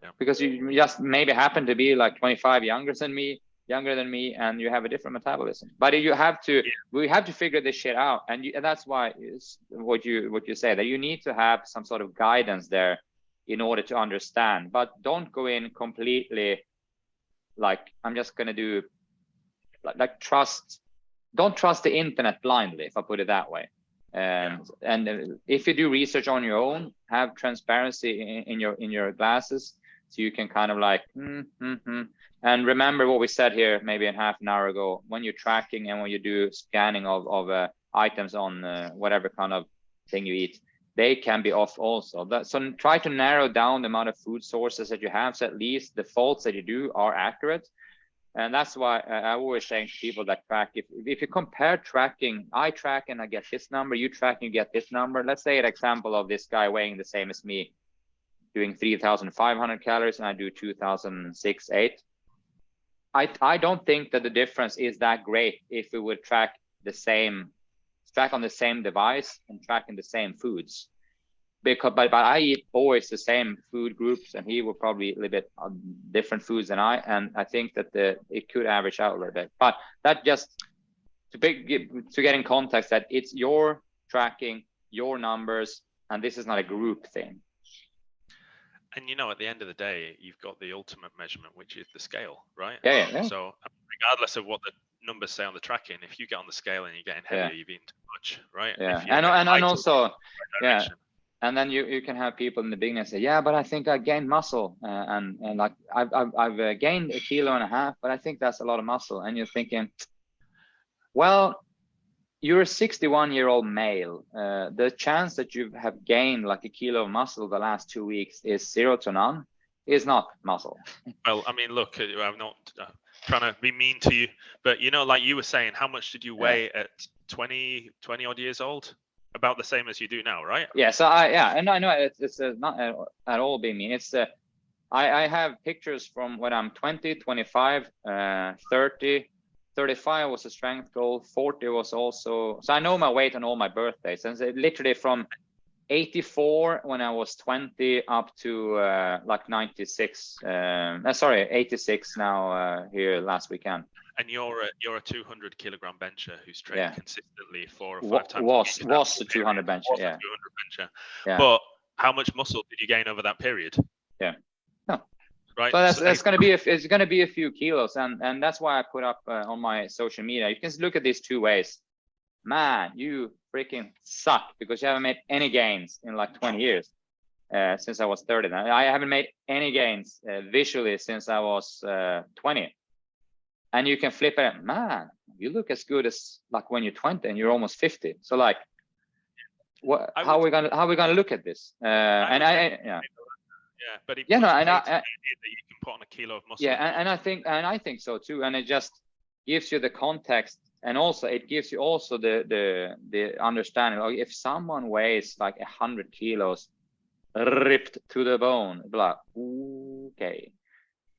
Yeah. Because you just maybe happen to be like 25 younger than me, and you have a different metabolism. But we have to figure this shit out, and that's why is what you say, that you need to have some sort of guidance there in order to understand. But don't go in completely like, I'm just gonna do like don't trust the internet blindly, if I put it that way. And if you do research on your own, have transparency in your glasses, so you can kind of like and remember what we said here maybe in half an hour ago. When you're tracking and when you do scanning of items on whatever kind of thing you eat, they can be off also. So try to narrow down the amount of food sources that you have, so at least the faults that you do are accurate. And that's why I always say to people that track, if you compare tracking, I track and I get this number, you track and you get this number. Let's say an example of this guy weighing the same as me, doing 3,500 calories, and I do 2,006-8. I don't think that the difference is that great if we would track on the same device and tracking the same foods. But I eat always the same food groups, and he will probably eat a little bit different foods than I, and I think that it could average out a little bit. But that just to get in context that it's your tracking, your numbers, and this is not a group thing. And at the end of the day, you've got the ultimate measurement, which is the scale, right? Yeah. So regardless of what the numbers say on the tracking, if you get on the scale and you're getting heavier, you've eaten too much, right? Yeah, and also, yeah. And then you can have people in the beginning say, yeah, but I think I gained muscle, and like I've gained 1.5 kilos, but I think that's a lot of muscle. And you're thinking, well, you're a 61-year-old male. The chance that you have gained like 1 kilo of muscle the last 2 weeks is 0 to none. Is not muscle. Well, I mean, look, I'm not trying to be mean to you, but like you were saying, how much did you weigh at 20 odd years old? About the same as you do now, right? Yeah. So and I know it's not at all being mean. It's I have pictures from when I'm 20, 25, 30, 35 was a strength goal. 40 was also. So I know my weight on all my birthdays, and literally from 84 when I was 20 up to like 96. 86 now here last weekend. And you're a 200 kilogram bencher who's trained consistently 4 or 5 times. Was the 200 bencher, yeah. 200 bencher. Yeah. But how much muscle did you gain over that period? Yeah. No. Right. So that's going to be it's going to be a few kilos, and that's why I put up on my social media. You can look at these 2 ways. Man, you freaking suck because you haven't made any gains in like 20 years since I was 30. I haven't made any gains visually since I was 20. And you can flip it, man, you look as good as like when you're 20 and you're almost 50. So like, how are we gonna look at this? But if you that you can put on 1 kilo of muscle. Yeah, and I think so too. And it just gives you the context, and also it gives you also the understanding. Like if someone weighs like 100 kilos, ripped to the bone, blah, okay.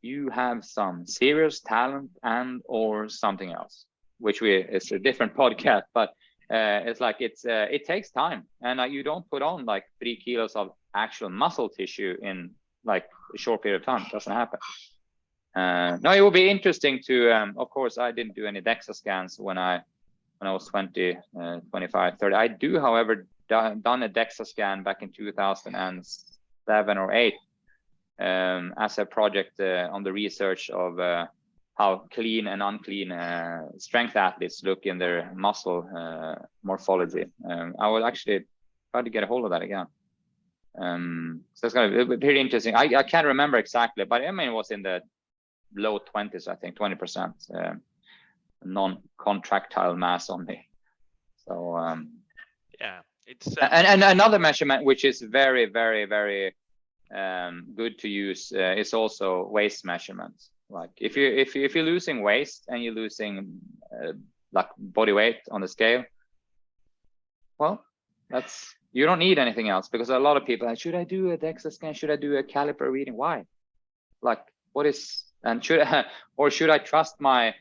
You have some serious talent and or something else, which it's a different podcast, but it's like it takes time, and you don't put on like 3 kilos of actual muscle tissue in like a short period of time. It doesn't happen. No, it would be interesting to of course I didn't do any DEXA scans when I was 20, 25, 30. I do, however, done a DEXA scan back in 2007 or 8 as a project on the research of how clean and unclean strength athletes look in their muscle morphology. I will actually try to get a hold of that again. So it's going to be pretty interesting. I can't remember exactly, but I mean, it was in the low 20s, I think 20% non-contractile mass only. So yeah, it's and another measurement which is very, very, very good to use is also waist measurements. Like if you're losing waist and you're losing like body weight on the scale, well, you don't need anything else, because a lot of people are, should I do a DEXA scan? Should I do a caliper reading? Why? Like, what is, and should I trust my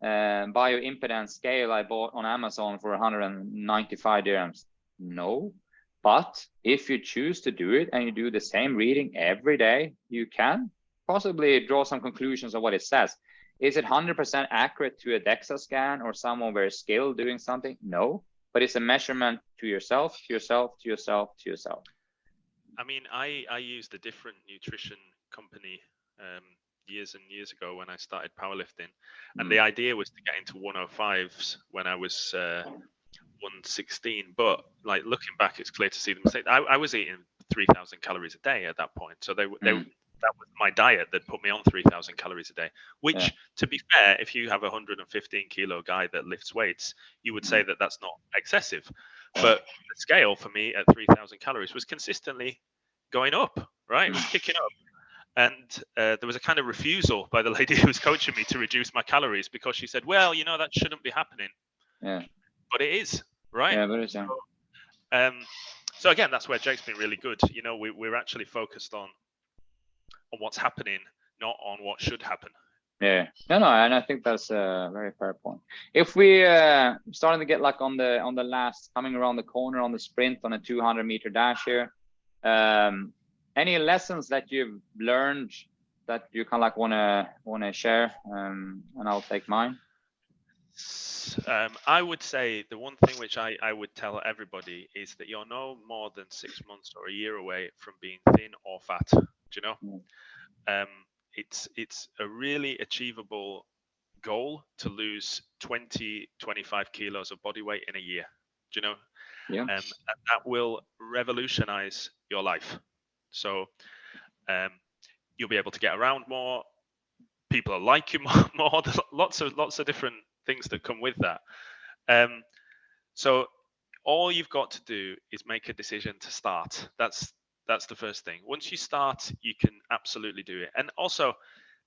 bioimpedance scale I bought on Amazon for 195 dirhams? No. But if you choose to do it and you do the same reading every day, you can possibly draw some conclusions of what it says. Is it 100% accurate to a DEXA scan or someone very skilled doing something? No, but it's a measurement to yourself, to yourself, to yourself, to yourself. I mean, I used a different nutrition company years and years ago when I started powerlifting, and the idea was to get into 105s when I was 116. But like looking back, it's clear to see the mistake. I was eating 3,000 calories a day at that point, so that was my diet that put me on 3,000 calories a day, which, to be fair, if you have a 115 kilo guy that lifts weights, you would say that that's not excessive. But the scale for me at 3,000 calories was consistently going up, right? It was kicking up. And there was a kind of refusal by the lady who was coaching me to reduce my calories, because she said, well, you know, that shouldn't be happening. Yeah. But it is, right? Yeah, but it's, so again, that's where Jake's been really good. You know, we're actually focused on what's happening, not on what should happen. Yeah, no, and I think that's a very fair point. If we starting to get like on the last, coming around the corner on the sprint on a 200-meter dash here, any lessons that you've learned that you kind of like want to share, and I'll take mine. I would say the one thing which I would tell everybody is that you're no more than 6 months or a year away from being thin or fat. Do you know? It's a really achievable goal to lose 20-25 kilos of body weight in a year. Do you know? Yeah. And that will revolutionize your life. So you'll be able to get around more. People will like you more. There's lots of different things that come with that. So all you've got to do is make a decision to start. That's the first thing. Once you start, you can absolutely do it. And also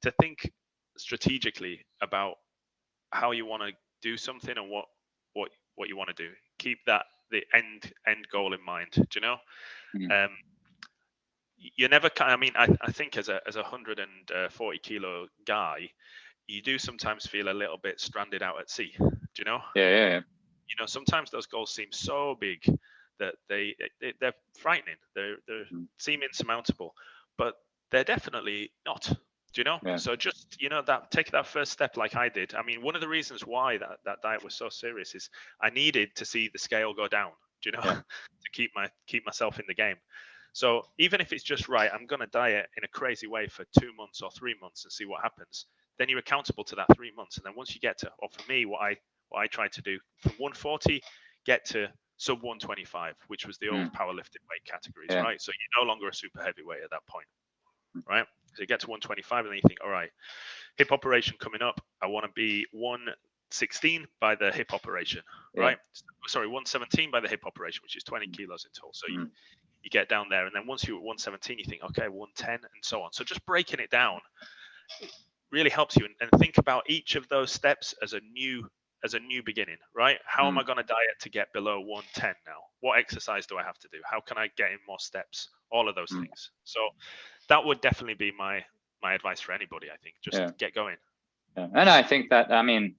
to think strategically about how you want to do something and what you want to do. Keep the end goal in mind. Do you know? You never can. I mean, I think as a 140 kilo guy, you do sometimes feel a little bit stranded out at sea. Do you know? Yeah. You know, sometimes those goals seem so big that they're frightening. They seem insurmountable, but they're definitely not. Do you know? Yeah. So just, you know, take that first step like I did. I mean, one of the reasons why that diet was so serious is I needed to see the scale go down. Do you know? To keep myself in the game. So even if it's just right, I'm going to diet in a crazy way for 2 months or 3 months and see what happens. Then you're accountable to that 3 months, and then once you get to, or for me, what I tried to do from 140, get to sub 125, which was the old powerlifting weight categories, right? So you're no longer a super heavyweight at that point, right? So you get to 125, and then you think, all right, hip operation coming up. I want to be 116 by the hip operation, right? Sorry, 117 by the hip operation, which is 20 kilos in total. So you get down there, and then once you're at 117, you think, okay, 110, and so on. So just breaking it down really helps you, and think about each of those steps as a new beginning, right? How am I going to diet to get below 110 now? What exercise do I have to do? How can I get in more steps? All of those things. So that would definitely be my advice for anybody. I think just get going. Yeah. And I think that, I mean,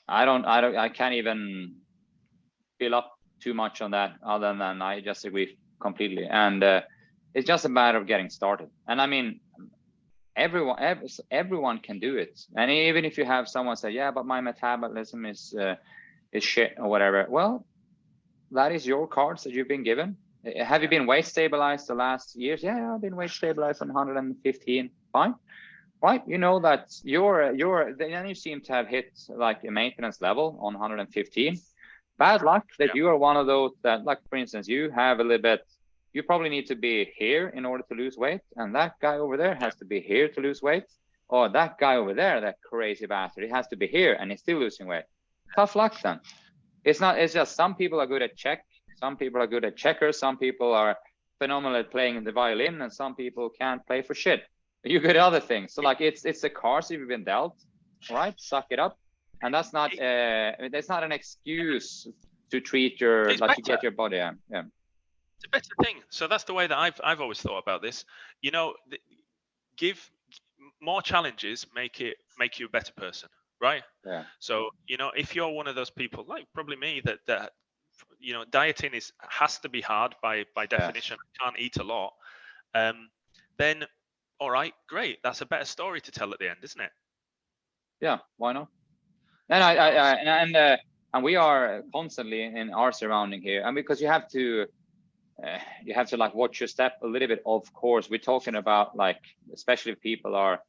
I can't even fill up too much on that, other than I just agree completely. And it's just a matter of getting started. And I mean, everyone can do it. And even if you have someone say, yeah, but my metabolism is shit or whatever, well, that is your cards that you've been given. Have you been weight stabilized the last years? Yeah, I've been weight stabilized on 115. Fine. right? You know that then you seem to have hit like a maintenance level on 115. Bad luck that you are one of those that, like for instance, you have a little bit, you probably need to be here in order to lose weight, and that guy over there has to be here to lose weight, or that guy over there, that crazy bastard, he has to be here and he's still losing weight. Tough luck then. It's just some people are good at check, some people are good at checkers, some people are phenomenal at playing the violin, and some people can't play for shit. You good at other things. So like it's the cards you've been dealt, right? Suck it up. And that's not an excuse to treat your to get your body. Yeah. It's a better thing. So that's the way that I've always thought about this. You know, give more challenges, make you a better person, right? Yeah. So, you know, if you're one of those people, like probably me, that you know, dieting has to be hard by definition. I can't eat a lot. Then, all right, great. That's a better story to tell at the end, isn't it? Yeah. Why not? And and we are constantly in our surrounding here, and because you have to like watch your step a little bit. Of course, we're talking about like, especially if people are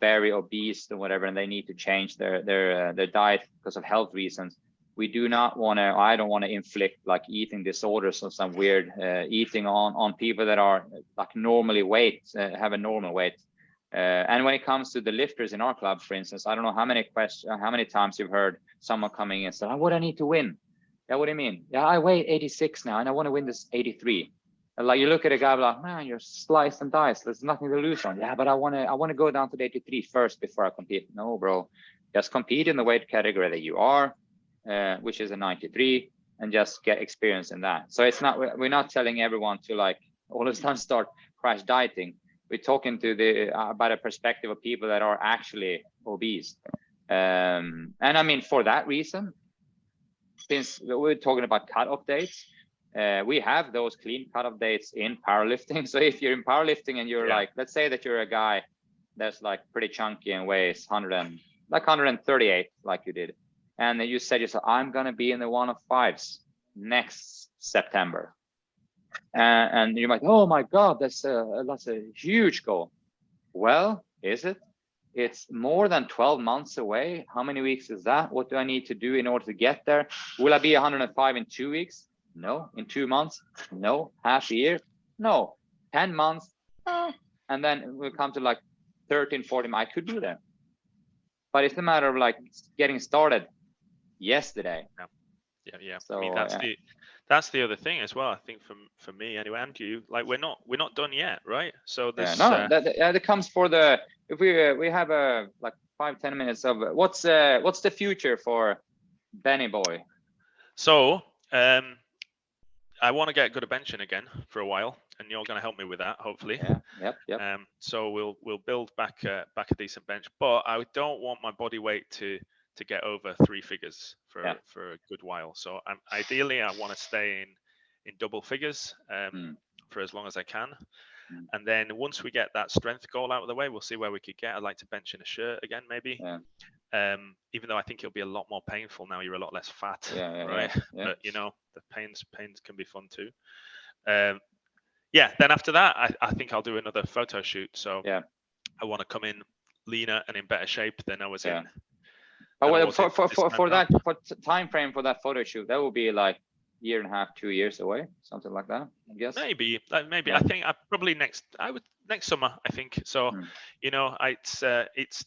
very obese or whatever, and they need to change their diet because of health reasons. We do not want to. I don't want to inflict like eating disorders or some weird eating on people that are like normally have a normal weight. And when it comes to the lifters in our club, for instance, I don't know how many times you've heard someone coming in and say, "Oh, what do I need to win?" Yeah, what do you mean? Yeah, I weigh 86 now and I want to win this 83. And like you look at a guy like, man, you're sliced and diced. There's nothing to lose on. Yeah, but I want to go down to the 83 first before I compete. No, bro, just compete in the weight category that you are, which is a 93, and just get experience in that. So we're not telling everyone to like all of a sudden start crash dieting. We're talking to about a perspective of people that are actually obese. And I mean, for that reason, since we're talking about cutoff dates, we have those clean cutoff dates in powerlifting. So if you're in powerlifting and you're like, let's say that you're a guy that's like pretty chunky and weighs 138, like you did, and then you said yourself, I'm gonna be in the 105s next September. And you're like, oh my God, that's a huge goal. Well, is it? It's more than 12 months away. How many weeks is that? What do I need to do in order to get there? Will I be 105 in 2 weeks? No. In 2 months? No. Half a year? No. 10 months? No. And then we'll come to like 13, 14. I could do that. But it's a matter of like getting started yesterday. Yeah. So, I mean, that's the other thing as well. I think for me anyway, and you, like we're not done yet, right? So there's that comes for the, if we have a like 5-10 minutes of what's the future for Benny boy. So I want to get good at benching again for a while, and you're going to help me with that, hopefully. Yep. So we'll build back a decent bench, but I don't want my body weight to get over 3 figures for a good while. So ideally I want to stay in double figures for as long as I can. And then once we get that strength goal out of the way, we'll see where we could get. I'd like to bench in a shirt again, maybe. Even though I think it'll be a lot more painful now. You're a lot less fat, right? Yeah. But you know, the pains can be fun too. Then after that, I think I'll do another photo shoot. So I want to come in leaner and in better shape than I was in. But for that time frame for that photo shoot, that will be like 1.5, 2 years away, something like that, I guess. Maybe. I think probably next summer, I think. So, you know, it's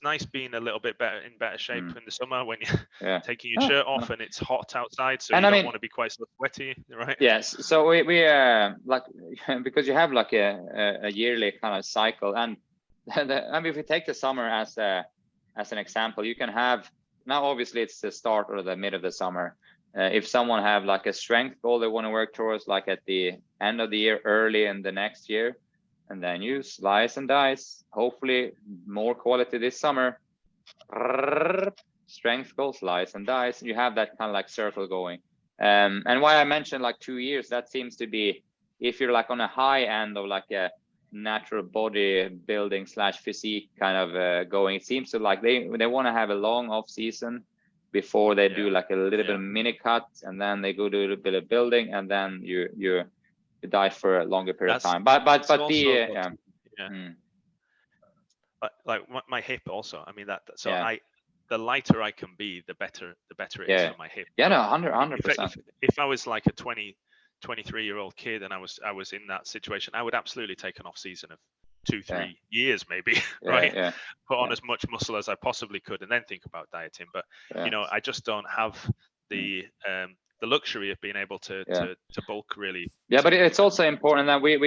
nice being a little bit in better shape in the summer when you're taking your shirt off and it's hot outside, so you don't want to be quite so sweaty, right? Yes. So we like, because you have like a yearly kind of cycle, and I mean, if we take the summer as an example, you can have, now obviously it's the start or the mid of the summer. If someone have like a strength goal they want to work towards, like at the end of the year, early in the next year, and then you slice and dice, hopefully more quality this summer, strength goal, slice and dice, you have that kind of like circle going. And why I mentioned like 2 years, that seems to be, if you're like on a high end of like a natural body building / physique kind of going, it seems to like they want to have a long off season before they do like a little bit of mini cut, and then they go do a little bit of building, and then you diet for a longer period of time. But like my hip also. I mean so Yeah. the lighter I can be, the better it is Yeah. for my hip. Yeah, So no, 100%. if I was like a 23-year-old kid and I was in that situation, I would absolutely take an off season of 2-3 years maybe, right? Yeah. Put on as much muscle as I possibly could and then think about dieting. But Yeah. I just don't have the luxury of being able to bulk really. Yeah, but it's also important that we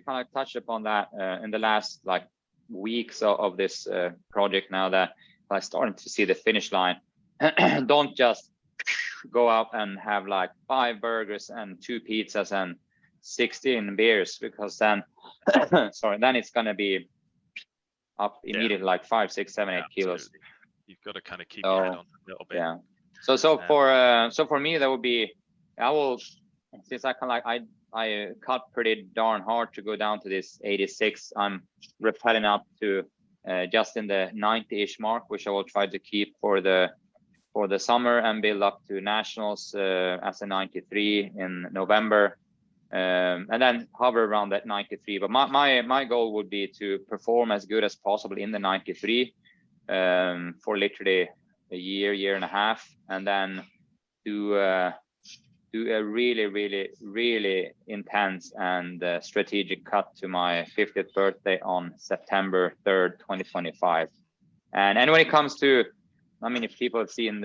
kind of touched upon that in the last like weeks of this project now that I started to see the finish line. Don't just go out and have like 5 burgers and 2 pizzas and 16 beers, because then sorry, then it's gonna be up immediately like 5, 6, 7, 8 kilos. You've got to kind of keep your head on a little bit. Yeah. So for me, that would be, I will, since I kind of like I cut pretty darn hard to go down to this 86. I'm rappelling up to just in the 90-ish mark, which I will try to keep for the summer and build up to nationals as a 93 in November, and then hover around that 93. But my goal would be to perform as good as possible in the 93 for literally a year and a half, and then do a really intense and strategic cut to my 50th birthday on September 3rd, 2025. And when it comes to, I mean, if people have seen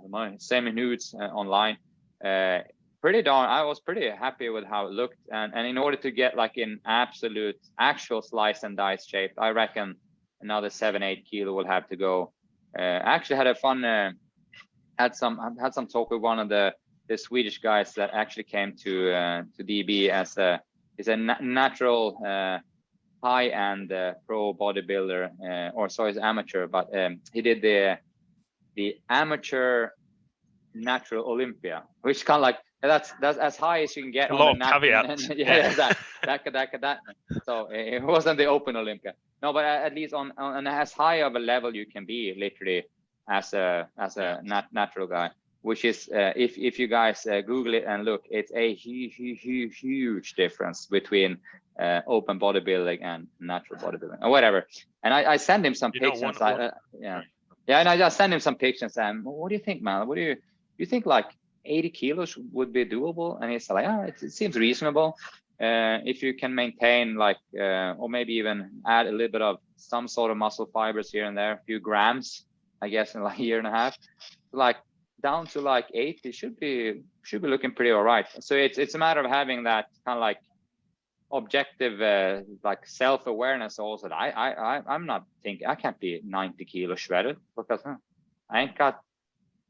my semi-nudes online, I was pretty happy with how it looked. And in order to get like in actual slice and dice shape, I reckon another 7-8 kilo will have to go. I actually had a fun, had some talk with one of the Swedish guys that actually came to DB as is a natural high-end pro bodybuilder, or sorry, he's amateur, but he did the amateur natural Olympia, which kind of like that's as high as you can get. A lot of caveats. that. So it wasn't the open Olympia. No, but at least on as high of a level you can be, literally as a natural guy. Which is if you guys Google it and look, it's a huge difference between open bodybuilding and natural bodybuilding or whatever. And I send him some pictures. And I just send him some pictures. And what do you think, man? What do you think? Like 80 kilos would be doable? And he's like, it seems reasonable. If you can maintain like, or maybe even add a little bit of some sort of muscle fibers here and there, a few grams, I guess, in like a year and a half, like down to like 8, it should be looking pretty all right. So it's a matter of having that kind of like objective, like self-awareness also. That I'm not thinking I can't be 90 kilos shredded, because I ain't got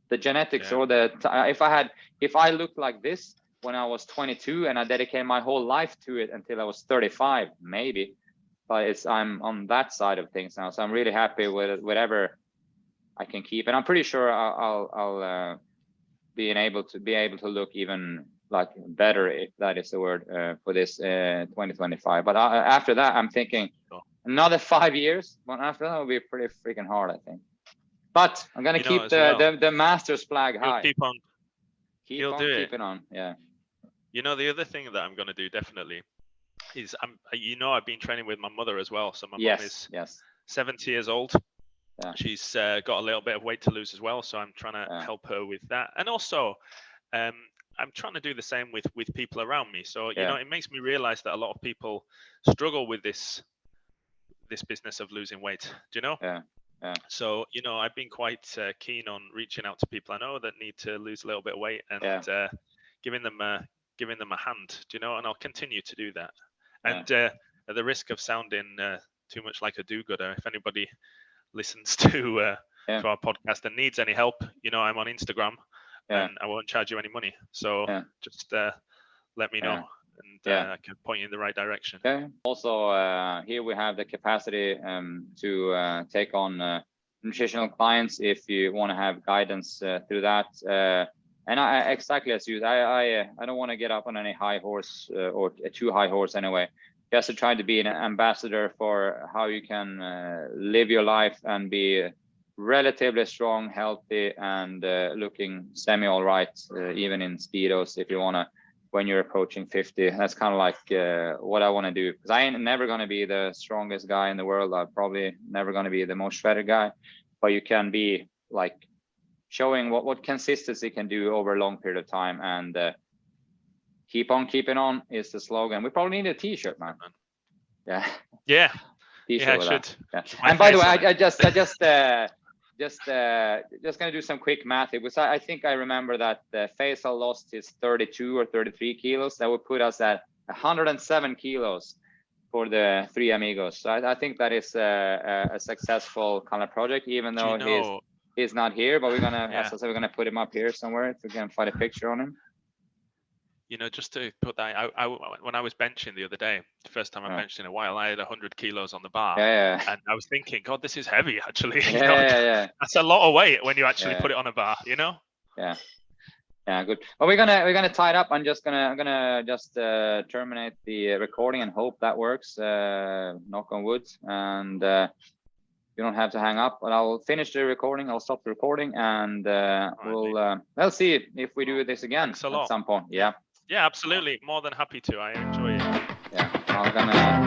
the genetics or if I looked like this when I was 22 and I dedicated my whole life to it until I was 35, maybe. But I'm on that side of things now, so I'm really happy with whatever I can keep, and I'm pretty sure I'll be able to look even like better, if that is the word, for this 2025. But after that, I'm thinking another 5 years. But after that, will be pretty freaking hard, I think. But I'm gonna keep the Masters flag high. Keep keeping on. Yeah. The other thing that I'm gonna do definitely is I've been training with my mother as well. So my mom is 70 years old. Yeah. She's got a little bit of weight to lose as well, so I'm trying to help her with that. And also, I'm trying to do the same with people around me. So it makes me realize that a lot of people struggle with this business of losing weight. Do you know? Yeah. So I've been quite keen on reaching out to people I know that need to lose a little bit of weight and giving them a hand. Do you know? And I'll continue to do that. And at the risk of sounding too much like a do-gooder, if anybody listens to our podcast and needs any help, I'm on Instagram and I won't charge you any money. So just let me know and I can point you in the right direction. Also, here we have the capacity to take on nutritional clients if you want to have guidance through that. And I exactly as you, I don't want to get up on any high horse or a too high horse anyway. Just to try to be an ambassador for how you can live your life and be relatively strong, healthy, and looking semi all right, even in speedos if you want to when you're approaching 50. That's kind of like what I want to do, because I ain't never going to be the strongest guy in the world. I'm probably never going to be the most shredded guy, but you can be like showing what consistency can do over a long period of time. And keep on keeping on is the slogan. We probably need a t-shirt, man. Yeah. Yeah. T-shirt Yeah, I with should. that. Yeah. And by the way, just gonna do some quick math. It was, I think I remember that Faisal lost his 32 or 33 kilos. That would put us at 107 kilos for the 3 Amigos. So I think that is a successful kind of project, even though he's not here. But we're gonna, as I said, we're gonna put him up here somewhere if we can find a picture on him. You know, just to put that, when I was benching the other day, the first time I benched in a while, I had 100 kilos on the bar. Yeah. And I was thinking, God, this is heavy, actually. Yeah. That's a lot of weight when you actually put it on a bar, you know? Yeah. Yeah, good. Well, we're gonna tie it up. I'm gonna just terminate the recording and hope that works. Knock on wood. And you don't have to hang up, but I'll finish the recording. I'll stop the recording, and we'll see if we do this again at some point. Yeah. Yeah, absolutely. More than happy to. I enjoy it. Yeah, I'm gonna